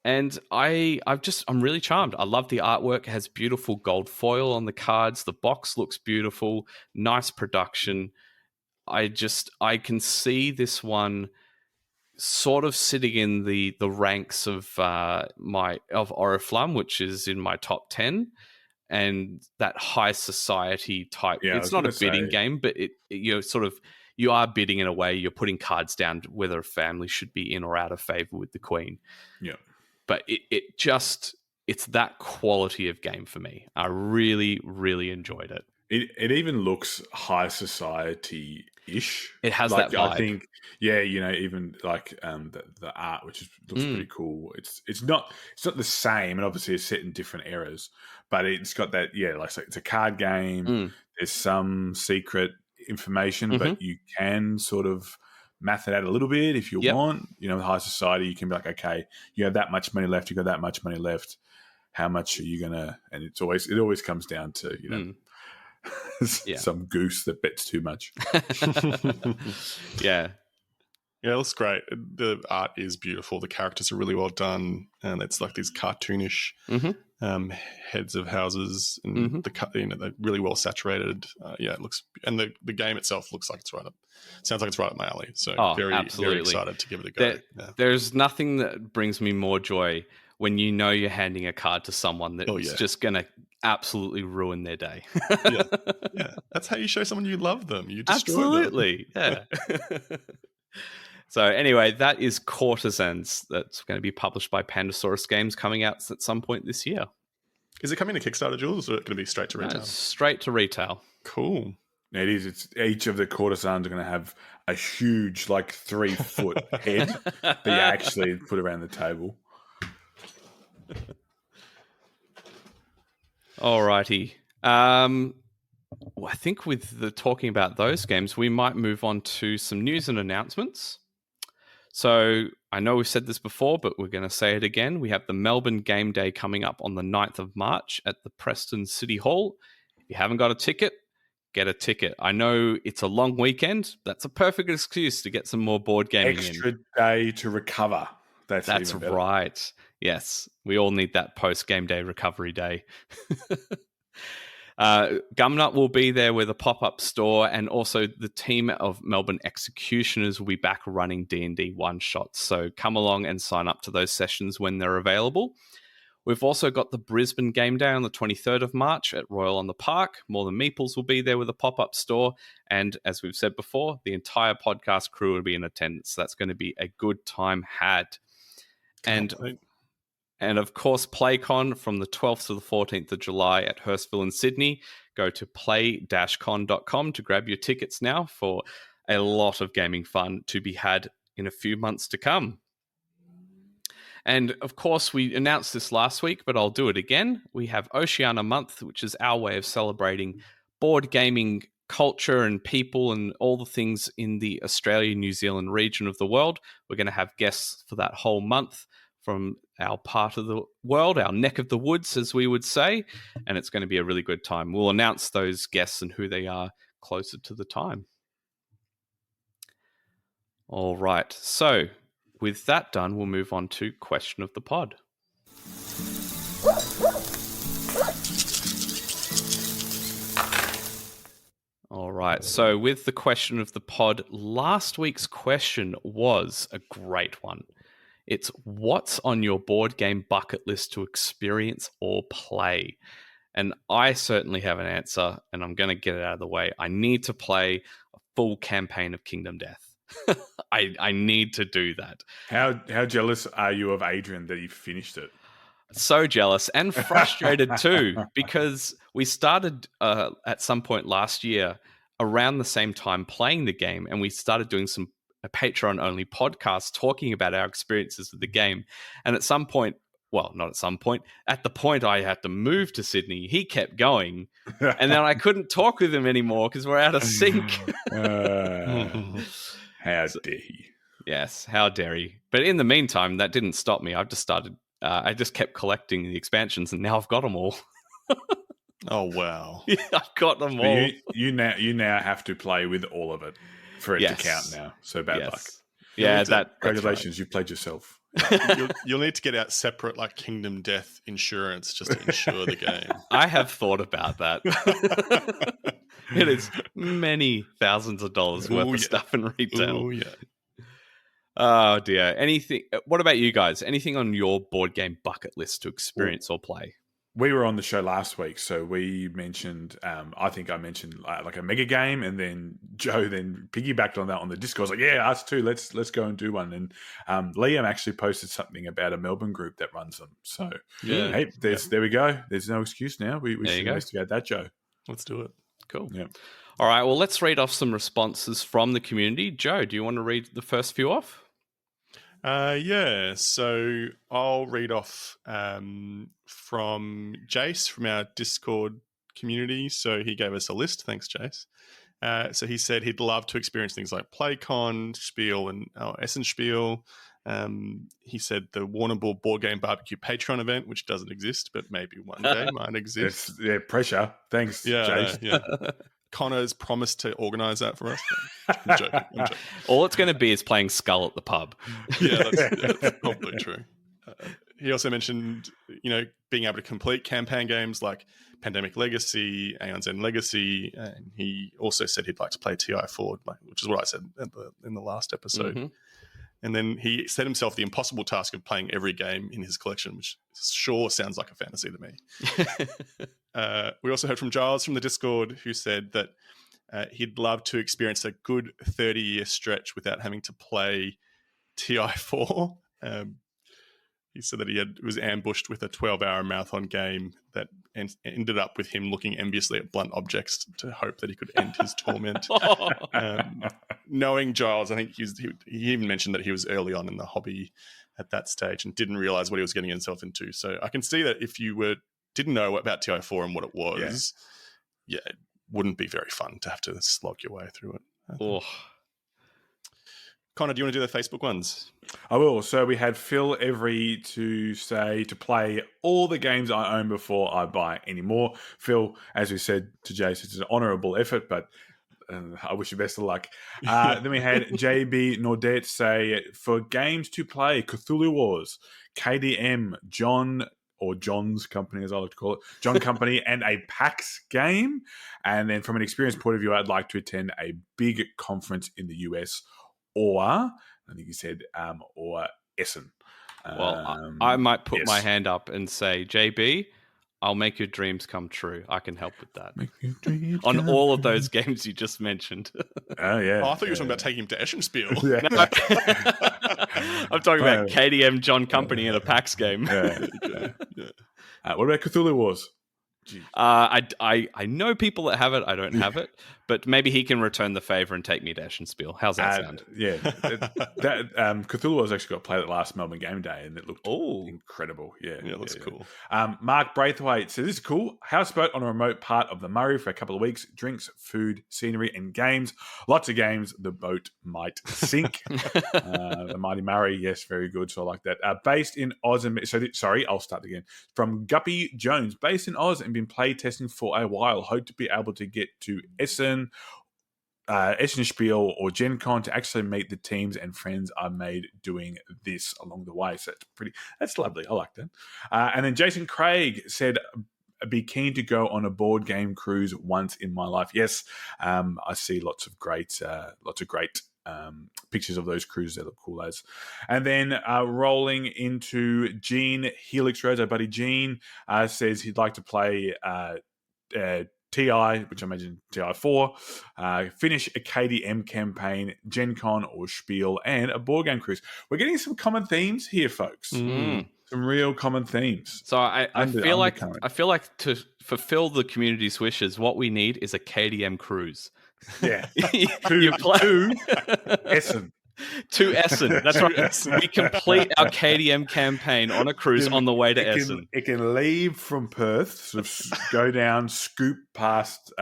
[SPEAKER 1] And I'm really charmed. I love the artwork. It has beautiful gold foil on the cards. The box looks beautiful. Nice production. I can see this one sort of sitting in the ranks of Oriflamme, which is in my top 10, and that high society type.
[SPEAKER 3] Yeah,
[SPEAKER 1] it's not a bidding game, but you are bidding in a way. You're putting cards down whether a family should be in or out of favor with the queen.
[SPEAKER 3] Yeah.
[SPEAKER 1] But it's that quality of game for me. I really, really enjoyed it.
[SPEAKER 3] It even looks high society-ish.
[SPEAKER 1] It has that vibe.
[SPEAKER 3] I think, even like the art, which looks pretty cool. It's not the same, and obviously it's set in different eras, but it's got that it's a card game. There's some secret information, but you can sort of math it out a little bit if you want. High society, you can be like, okay, you have that much money left, you got that much money left. How much are you gonna? And it always comes down to
[SPEAKER 1] Yeah.
[SPEAKER 3] Some goose that bets too much.
[SPEAKER 1] Yeah.
[SPEAKER 2] Yeah, it looks great. The art is beautiful. The characters are really well done, and it's like these cartoonish heads of houses, and they're really well saturated. Yeah, it looks, and the game itself looks like it's right up. Sounds like it's right up my alley. So very
[SPEAKER 1] absolutely.
[SPEAKER 2] excited to give it a go.
[SPEAKER 1] There's nothing that brings me more joy when you know you're handing a card to someone that's just going to absolutely ruin their day.
[SPEAKER 2] Yeah, that's how you show someone you love them. You destroy them.
[SPEAKER 1] Yeah. So anyway, that is Courtisans. That's going to be published by Pandasaurus Games, coming out at some point this year.
[SPEAKER 2] Is it coming to Kickstarter, Jules, or is it going to be straight to retail?
[SPEAKER 1] It's straight to retail.
[SPEAKER 2] Cool.
[SPEAKER 3] It is. It's each of the courtesans are going to have a huge, like 3-foot head that you actually put around the table.
[SPEAKER 1] Alrighty. Well, I think with the talking about those games, we might move on to some news and announcements. So I know we've said this before, but we're going to say it again. We have the Melbourne Game Day coming up on the 9th of March at the Preston City Hall. If you haven't got a ticket, get a ticket. I know it's a long weekend. That's a perfect excuse to get some more board gaming
[SPEAKER 3] Extra day to recover. That's
[SPEAKER 1] right. Yes, we all need that post-game day recovery day. Gumnut will be there with a pop-up store, and also the team of Melbourne Executioners will be back running D&D one-shots. So come along and sign up to those sessions when they're available. We've also got the Brisbane Game Day on the 23rd of March at Royal on the Park. More Than Meeples will be there with a pop-up store. And as we've said before, the entire podcast crew will be in attendance. So that's going to be a good time had. And of course, PlayCon from the 12th to the 14th of July at Hurstville in Sydney. Go to play-con.com to grab your tickets now for a lot of gaming fun to be had in a few months to come. And of course, we announced this last week, but I'll do it again. We have Oceania Month, which is our way of celebrating board gaming culture and people and all the things in the Australia, New Zealand region of the world. We're going to have guests for that whole month from our part of the world, our neck of the woods, as we would say, and it's going to be a really good time. We'll announce those guests and who they are closer to the time. All right, so with that done, we'll move on to Question of the Pod. All right, so with the Question of the Pod, last week's question was a great one. It's what's on your board game bucket list to experience or play? And I certainly have an answer, and I'm going to get it out of the way. I need to play a full campaign of Kingdom Death. I need to do that.
[SPEAKER 3] How jealous are you of Adrian that he finished it?
[SPEAKER 1] So jealous and frustrated too, because we started at some point last year around the same time playing the game, and we started doing a Patreon-only podcast talking about our experiences with the game. And at some point, well, not at some point, at the point I had to move to Sydney, he kept going. And then I couldn't talk with him anymore because we're out of sync.
[SPEAKER 3] How dare he?
[SPEAKER 1] Yes, how dare he? But in the meantime, that didn't stop me. I've just started, I just kept collecting the expansions, and now I've got them all.
[SPEAKER 2] Oh, wow.
[SPEAKER 1] Yeah, I've got them all.
[SPEAKER 3] You now have to play with all of it for it to count now. So bad luck.
[SPEAKER 1] Yeah,
[SPEAKER 3] congratulations, you played yourself.
[SPEAKER 2] You'll need to get out separate like Kingdom Death insurance just to insure the game.
[SPEAKER 1] I have thought about that. It is many thousands of dollars worth of stuff in retail.
[SPEAKER 2] Oh, yeah.
[SPEAKER 1] Oh, dear. What about you guys? Anything on your board game bucket list to experience or play?
[SPEAKER 3] We were on the show last week, so we mentioned, I think I mentioned like a mega game, and then Joe then piggybacked on that on the Discord. I was like, yeah, us too. Let's go and do one. And Liam actually posted something about a Melbourne group that runs them. So hey, there we go. There's no excuse now. We should investigate that, Joe.
[SPEAKER 2] Let's do it.
[SPEAKER 1] Cool.
[SPEAKER 3] Yeah.
[SPEAKER 1] All right. Well, let's read off some responses from the community. Joe, do you want to read the first few off?
[SPEAKER 2] Yeah, so I'll read off from Jace from our Discord community. So he gave us a list. Thanks, Jace. So he said he'd love to experience things like PlayCon, Spiel, and Essenspiel. He said the Warrnambool Board Game Barbecue Patreon event, which doesn't exist, but maybe one day might exist.
[SPEAKER 3] Pressure. Thanks, Jace.
[SPEAKER 2] Yeah. Connor's promised to organise that for us. I'm joking.
[SPEAKER 1] All it's going to be is playing Skull at the pub.
[SPEAKER 2] Yeah, that's probably true. He also mentioned, being able to complete campaign games like Pandemic Legacy, Aeon's End Legacy, and he also said he'd like to play TI4, which is what I said in the last episode.
[SPEAKER 1] Mm-hmm.
[SPEAKER 2] And then he set himself the impossible task of playing every game in his collection, which sure sounds like a fantasy to me. We also heard from Giles from the Discord, who said that he'd love to experience a good 30-year stretch without having to play TI4. He said that he was ambushed with a 12-hour marathon game that ended up with him looking enviously at blunt objects to hope that he could end his torment. Knowing Giles, I think he even mentioned that he was early on in the hobby at that stage and didn't realize what he was getting himself into. So I can see that if you didn't know about TI4 and what it was, it wouldn't be very fun to have to slog your way through it. Connor, do you want to do the Facebook ones?
[SPEAKER 3] I will. So we had Phil Every to play all the games I own before I buy any more. Phil, as we said to Jace, it's an honourable effort, but I wish you best of luck. Then we had JB Nordet say, for games to play, Cthulhu Wars, KDM, John's Company, as I like to call it, John Company, and a PAX game. And then from an experience point of view, I'd like to attend a big conference in the US, or I think he said, or Essen.
[SPEAKER 1] Well, I might put my hand up and say, JB, I'll make your dreams come true. I can help with that. On all of those games you just mentioned.
[SPEAKER 3] Oh, yeah.
[SPEAKER 2] Oh, I thought you were talking about taking him to Eschenspiel.
[SPEAKER 3] Yeah.
[SPEAKER 1] No, I'm talking about KDM, John Company, and a PAX game.
[SPEAKER 3] What about Cthulhu Wars?
[SPEAKER 1] I know people that have it. I don't have it, but maybe he can return the favor and take me to Eschenspiel. How's that sound?
[SPEAKER 3] Yeah, Cthulhu was actually got played at last Melbourne Game Day, and it looked incredible. Yeah,
[SPEAKER 2] it looks cool.
[SPEAKER 3] Mark Braithwaite says, this is cool. Houseboat on a remote part of the Murray for a couple of weeks. Drinks, food, scenery, and games. Lots of games. The boat might sink. The Mighty Murray, yes, very good. So I like that. Based in Oz and I'll start again. From Guppy Jones, based in Oz and been play testing for a while. Hope to be able to get to Essen, Essenspiel or Gen Con to actually meet the teams and friends I made doing this along the way. So that's lovely. I like that. And then Jason Craig said, be keen to go on a board game cruise once in my life. Yes, I see lots of great pictures of those cruises that look cool as. And then rolling into Gene Helix Rose, our buddy Gene, says he'd like to play TI, which I imagine TI4, finish a KDM campaign, Gen Con or Spiel, and a board game cruise. We're getting some common themes here, folks. Some real common themes.
[SPEAKER 1] So I feel like to fulfill the community's wishes, what we need is a KDM cruise.
[SPEAKER 3] Yeah, to Essen.
[SPEAKER 1] To Essen. That's right. We complete our KDM campaign on a cruise on the way to Essen.
[SPEAKER 3] It can leave from Perth, sort of go down, scoop past,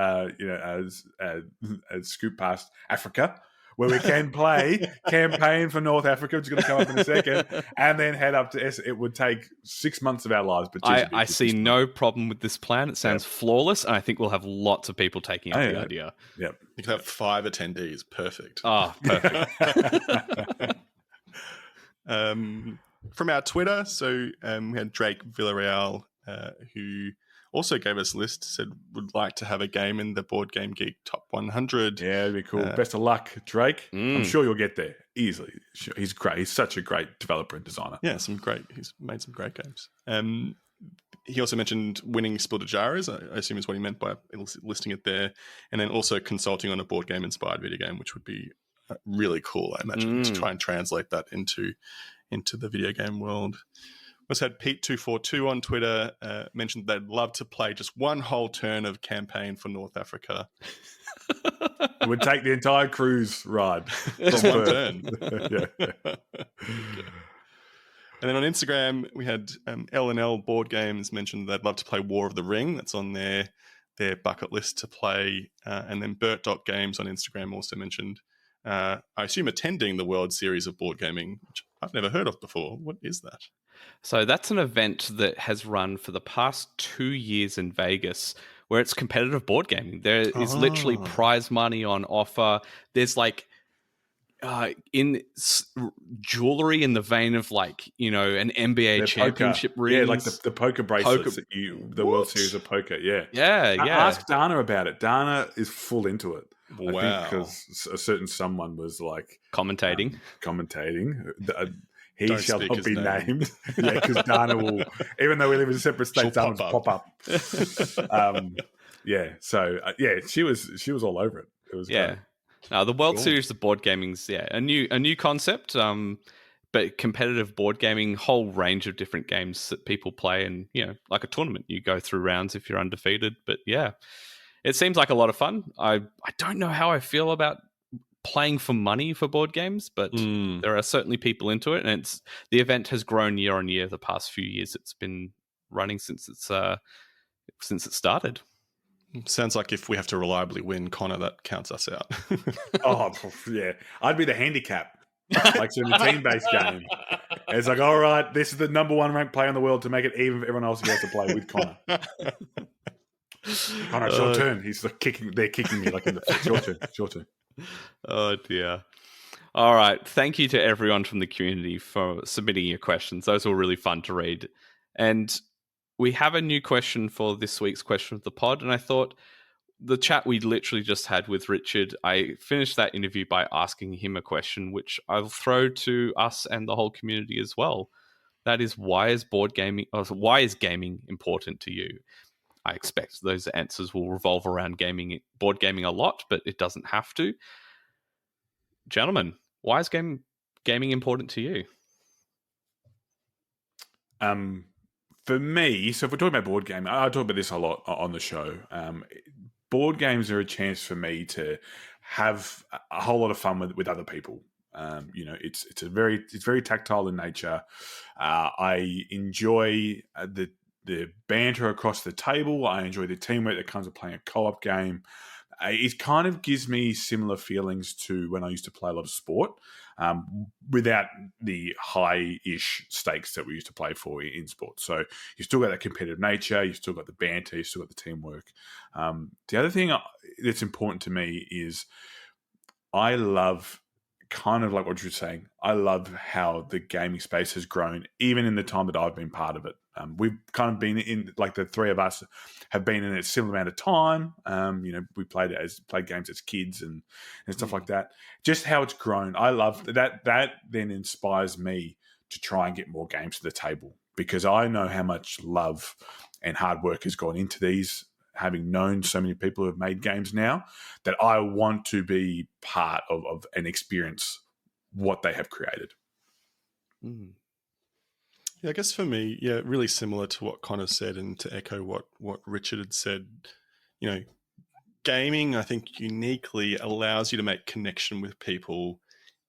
[SPEAKER 3] scoop past Africa, where we can play campaign for North Africa, which is going to come up in a second, and then head up to Essen. It would take 6 months of our lives. But
[SPEAKER 1] I see no problem with this plan. It sounds flawless, and I think we'll have lots of people taking up the idea.
[SPEAKER 3] Yep.
[SPEAKER 2] You can have 5 attendees. Perfect.
[SPEAKER 1] Oh, perfect.
[SPEAKER 2] From our Twitter, so we had Drake Villarreal, who also gave us a list, said would like to have a game in the Board Game Geek Top 100.
[SPEAKER 3] Yeah, that'd be cool. Best of luck, Drake. I'm sure you'll get there easily. He's great. He's such a great developer and designer.
[SPEAKER 2] Yeah, he's made some great games. He also mentioned winning Split Jars, I assume is what he meant by listing it there, and then also consulting on a board game inspired video game, which would be really cool, I imagine, to try and translate that into the video game world. We also had Pete242 on Twitter mentioned they'd love to play just one whole turn of campaign for North Africa.
[SPEAKER 3] It would take the entire cruise ride.
[SPEAKER 2] Just one turn.
[SPEAKER 3] Yeah.
[SPEAKER 2] And then on Instagram, we had L&L Board Games mentioned they'd love to play War of the Ring. That's on their bucket list to play. And then Bert Games on Instagram also mentioned I assume attending the World Series of Board Gaming, which I've never heard of before. What is that?
[SPEAKER 1] So that's an event that has run for the past 2 years in Vegas, where it's competitive board gaming. There is literally prize money on offer. There's like jewelry in the vein of like, you know, an NBA championship rings.
[SPEAKER 3] Yeah, like the poker bracelets the World Series of Poker. Yeah. Ask Dana about it. Dana is full into it.
[SPEAKER 2] Wow.
[SPEAKER 3] I think because a certain someone was like
[SPEAKER 1] commentating.
[SPEAKER 3] He
[SPEAKER 2] Don't
[SPEAKER 3] shall
[SPEAKER 2] speak
[SPEAKER 3] not
[SPEAKER 2] his
[SPEAKER 3] be
[SPEAKER 2] name.
[SPEAKER 3] named. Yeah, because Dana will, even though we live in separate states, Dana will pop up. She was all over it. It was great.
[SPEAKER 1] No, the World Series of Board Gaming's a new concept. But competitive board gaming, whole range of different games that people play, and you know, like a tournament, you go through rounds if you're undefeated. But yeah, it seems like a lot of fun. I don't know how I feel about playing for money for board games, but there are certainly people into it, and the event has grown year on year the past few years. It's been running since it started.
[SPEAKER 2] Sounds like if we have to reliably win, Connor, that counts us out.
[SPEAKER 3] Oh, yeah. I'd be the handicap. Like in a team-based game. It's like, all right, this is the number one ranked player in the world to make it even for everyone else who has to play with Connor. Connor, it's your turn. He's like they're kicking me like in the it's your turn.
[SPEAKER 1] Oh, dear. All right. Thank you to everyone from the community for submitting your questions. Those were really fun to read. And we have a new question for this week's question of the pod. And I thought the chat we literally just had with Richard, I finished that interview by asking him a question, which I'll throw to us and the whole community as well. That is, why is gaming important to you? I expect those answers will revolve around board gaming a lot, but it doesn't have to. Gentlemen, why is gaming important to you?
[SPEAKER 3] For me, so if we're talking about board gaming, I talk about this a lot on the show. Board games are a chance for me to have a whole lot of fun with other people. You know, it's very tactile in nature. I enjoy the banter across the table. I enjoy the teamwork that comes with playing a co-op game. It kind of gives me similar feelings to when I used to play a lot of sport, without the high-ish stakes that we used to play for in sport. So you've still got that competitive nature, you've still got the banter, you've still got the teamwork. The other thing that's important to me is I love, kind of like what you were saying, I love how the gaming space has grown, even in the time that I've been part of it. We've kind of been in, like the three of us have been in a similar amount of time. You know, we played games as kids and stuff like that. Just how it's grown. I love that. That then inspires me to try and get more games to the table, because I know how much love and hard work has gone into these, having known so many people who have made games now, that I want to be part of and experience what they have created.
[SPEAKER 2] Yeah, I guess for me, really similar to what Connor said, and to echo what Richard had said, you know, gaming, I think, uniquely allows you to make connection with people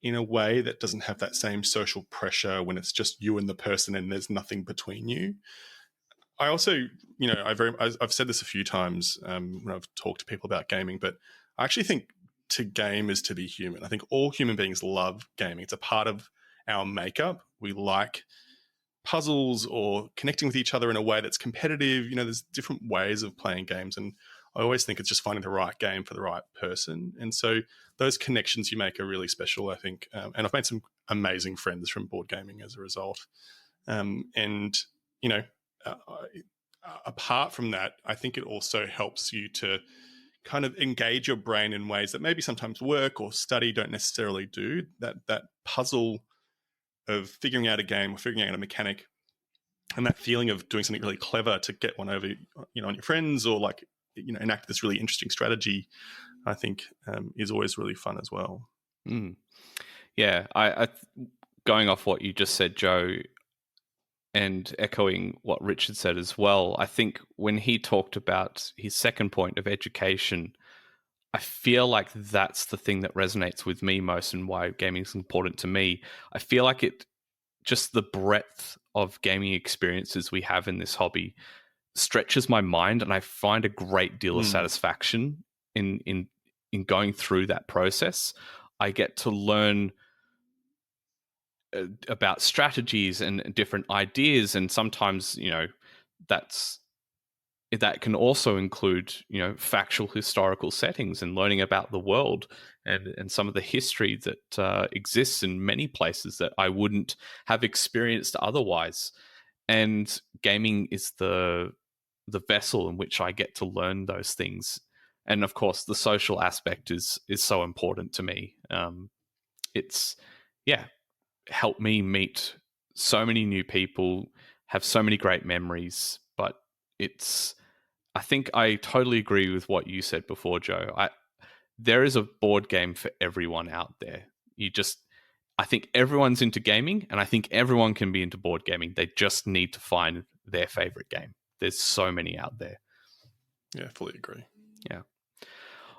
[SPEAKER 2] in a way that doesn't have that same social pressure when it's just you and the person and there's nothing between you. I also, you know, I've said this a few times when I've talked to people about gaming, but I actually think to game is to be human. I think all human beings love gaming. It's a part of our makeup. We like puzzles or connecting with each other in a way that's competitive. You know, there's different ways of playing games, and I always think it's just finding the right game for the right person. And so those connections you make are really special, I think. And I've made some amazing friends from board gaming as a result. And, you know, apart from that, I think it also helps you to kind of engage your brain in ways that maybe sometimes work or study don't necessarily do. That puzzle of figuring out a game or figuring out a mechanic, and that feeling of doing something really clever to get one over, you know, on your friends, or like, you know, enact this really interesting strategy, I think is always really fun as well.
[SPEAKER 1] Yeah, I going off what you just said, Joe, and echoing what Richard said as well, I think when he talked about his second point of education, I feel like that's the thing that resonates with me most, and why gaming is important to me. I feel like just the breadth of gaming experiences we have in this hobby stretches my mind, and I find a great deal of satisfaction in going through that process. I get to learn about strategies and different ideas, and sometimes that can also include factual historical settings and learning about the world and some of the history that exists in many places that I wouldn't have experienced otherwise. And gaming is the vessel in which I get to learn those things. And of course, the social aspect is so important to me. It's helped me meet so many new people, have so many great memories. But I think I totally agree with what you said before, Joe. There is a board game for everyone out there. I think everyone's into gaming, and I think everyone can be into board gaming. They just need to find their favorite game. There's so many out there.
[SPEAKER 2] Yeah, fully agree.
[SPEAKER 1] Yeah.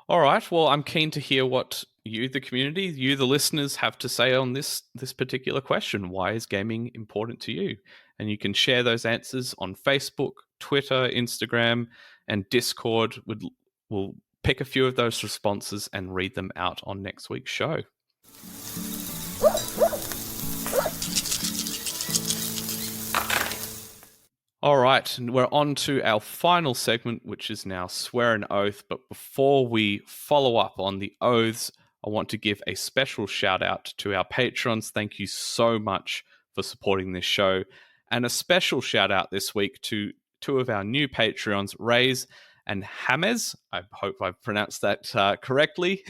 [SPEAKER 1] All right. Well, I'm keen to hear what you, the community, you, the listeners, have to say on this particular question. Why is gaming important to you? And you can share those answers on Facebook, Twitter, Instagram, and Discord. We'll pick a few of those responses and read them out on next week's show. All right, and we're on to our final segment, which is now Swear an Oath. But before we follow up on the oaths, I want to give a special shout out to our patrons. Thank you so much for supporting this show. And a special shout out this week to two of our new Patreons, Rays and Hamez. I hope I pronounced that correctly.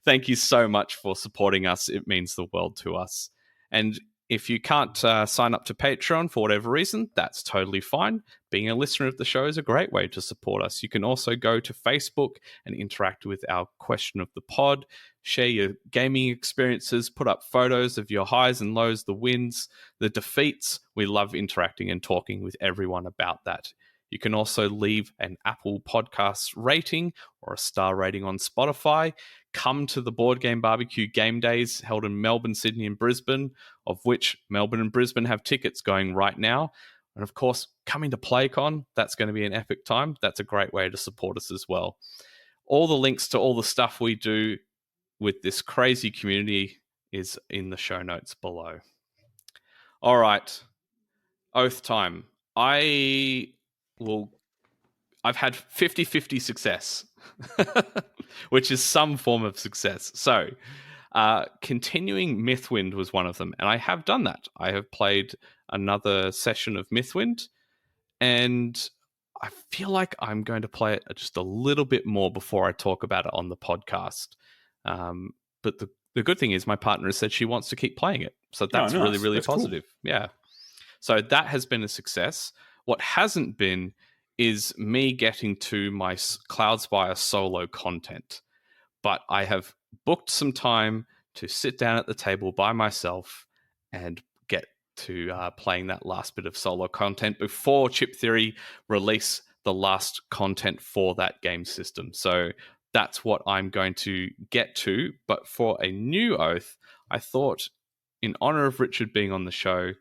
[SPEAKER 1] Thank you so much for supporting us. It means the world to us. And if you can't sign up to Patreon for whatever reason, that's totally fine. Being a listener of the show is a great way to support us. You can also go to Facebook and interact with our question of the pod, share your gaming experiences, put up photos of your highs and lows, the wins, the defeats. We love interacting and talking with everyone about that. You can also leave an Apple Podcasts rating or a star rating on Spotify. Come to the Board Game Barbecue Game Days held in Melbourne, Sydney, and Brisbane, of which Melbourne and Brisbane have tickets going right now. And of course, coming to PlayCon, that's going to be an epic time. That's a great way to support us as well. All the links to all the stuff we do with this crazy community is in the show notes below. All right, oath time. I've had 50-50 success, which is some form of success. So, continuing Mythwind was one of them, and I have done that. I have played another session of Mythwind, and I feel like I'm going to play it just a little bit more before I talk about it on the podcast. But the good thing is my partner has said she wants to keep playing it, so that's really, really positive. Cool. Yeah. So that has been a success. What hasn't been is me getting to my Cloudspire solo content. But I have booked some time to sit down at the table by myself and get to playing that last bit of solo content before Chip Theory release the last content for that game system. So that's what I'm going to get to. But for a new oath, I thought, in honor of Richard being on the show,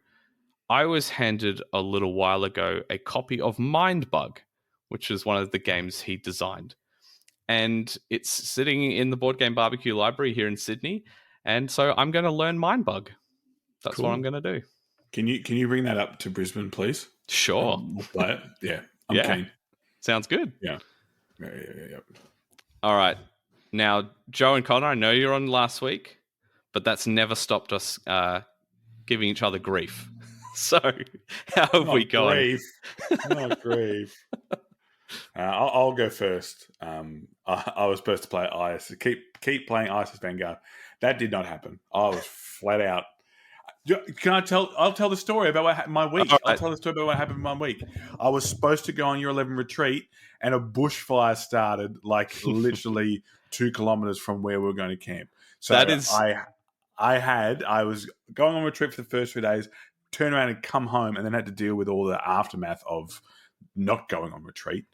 [SPEAKER 1] I was handed a little while ago a copy of Mindbug, which is one of the games he designed. And it's sitting in the Board Game Barbecue Library here in Sydney. And so I'm going to learn Mindbug. That's cool. What I'm going to do.
[SPEAKER 3] Can you bring that up to Brisbane, please?
[SPEAKER 1] Sure.
[SPEAKER 3] We'll play it. Yeah, I'm keen.
[SPEAKER 1] Sounds good.
[SPEAKER 3] Yeah.
[SPEAKER 1] All right. Now, Joe and Connor, I know you're on last week, but that's never stopped us giving each other grief. So, how have we gone?
[SPEAKER 3] Not grief. I'll go first. I was supposed to play IS. Keep playing ISIS Vanguard. That did not happen. I was flat out. Can I tell? I'll tell the story about what happened my week. Right. I'll tell the story about what happened in my week. I was supposed to go on Year 11 retreat, and a bushfire started like literally 2 kilometers from where we were going to camp. So that is, I was going on retreat for the first 3 days, turn around and come home, and then had to deal with all the aftermath of not going on retreat.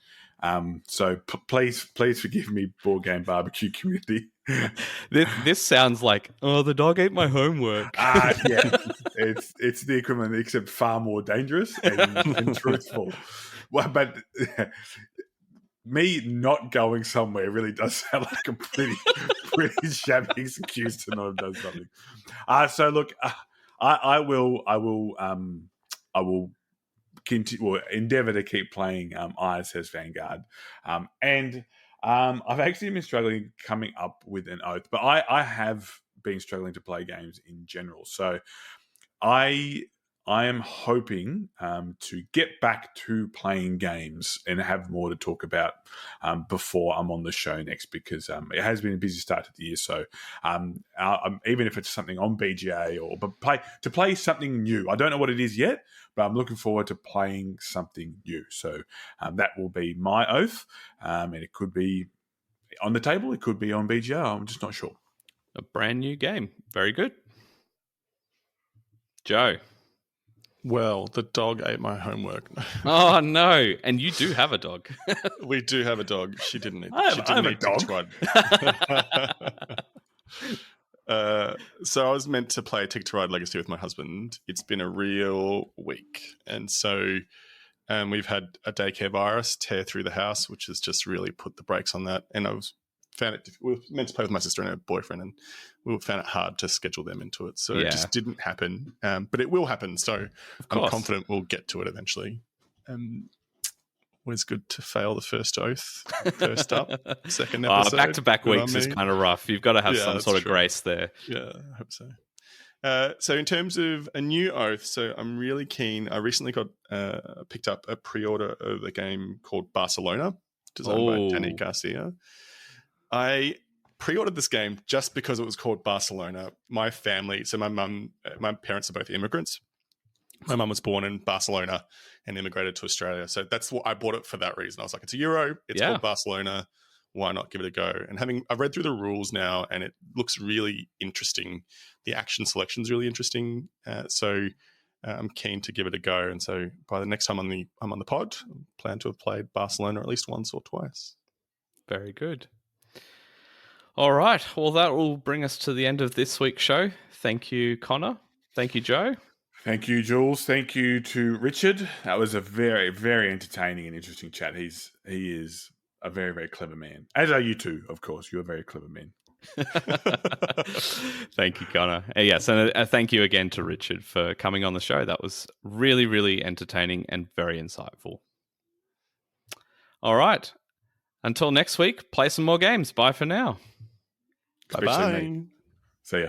[SPEAKER 3] So please forgive me, Board Game Barbecue community.
[SPEAKER 1] This sounds like, the dog ate my homework.
[SPEAKER 3] Yeah, it's the equivalent, except far more dangerous and truthful. Well, but me not going somewhere really does sound like a pretty shabby excuse to not have done something. So look, I will endeavour to keep playing ISS Vanguard, and I've actually been struggling coming up with an oath, but I have been struggling to play games in general. So I am hoping to get back to playing games and have more to talk about before I'm on the show next, because it has been a busy start to the year. So even if it's something on BGA to play something new, I don't know what it is yet, but I'm looking forward to playing something new. So that will be my oath, and it could be on the table, it could be on BGA. I'm just not sure.
[SPEAKER 1] A brand new game. Very good. Joe.
[SPEAKER 2] Well, the dog ate my homework.
[SPEAKER 1] Oh no! And you do have a dog.
[SPEAKER 2] We do have a dog. She didn't eat.
[SPEAKER 3] I
[SPEAKER 2] She
[SPEAKER 3] have
[SPEAKER 2] didn't
[SPEAKER 3] a
[SPEAKER 2] eat
[SPEAKER 3] dog.
[SPEAKER 2] Ride. So I was meant to play Ticket to Ride Legacy with my husband. It's been a real week, and so we've had a daycare virus tear through the house, which has just really put the brakes on that. And we were meant to play with my sister and her boyfriend, and we found it hard to schedule them into it. So it just didn't happen. But it will happen. So I'm confident we'll get to it eventually. Always good to fail the first oath. First up, second episode.
[SPEAKER 1] Back-to-back weeks is kind of rough. You've got to have some sort of grace there.
[SPEAKER 2] Yeah, I hope so. So in terms of a new oath, so I'm really keen. I recently got picked up a pre-order of a game called Barcelona, designed by Danny Garcia. I pre-ordered this game just because it was called Barcelona. My family, so my parents are both immigrants. My mum was born in Barcelona and immigrated to Australia. So that's what I bought it for that reason. I was like, it's a Euro, it's called Barcelona. Why not give it a go? And I've read through the rules now, and it looks really interesting. The action selection is really interesting. So I'm keen to give it a go. And so by the next time I'm on the pod, I plan to have played Barcelona at least once or twice.
[SPEAKER 1] Very good. All right. Well, that will bring us to the end of this week's show. Thank you, Connor. Thank you, Joe.
[SPEAKER 3] Thank you, Jules. Thank you to Richard. That was a very, very entertaining and interesting chat. He is a very, very clever man. As are you two, of course. You're a very clever man.
[SPEAKER 1] Thank you, Connor. Yes, and thank you again to Richard for coming on the show. That was really, really entertaining and very insightful. All right. Until next week, play some more games. Bye for now.
[SPEAKER 2] Bye-bye.
[SPEAKER 3] See ya.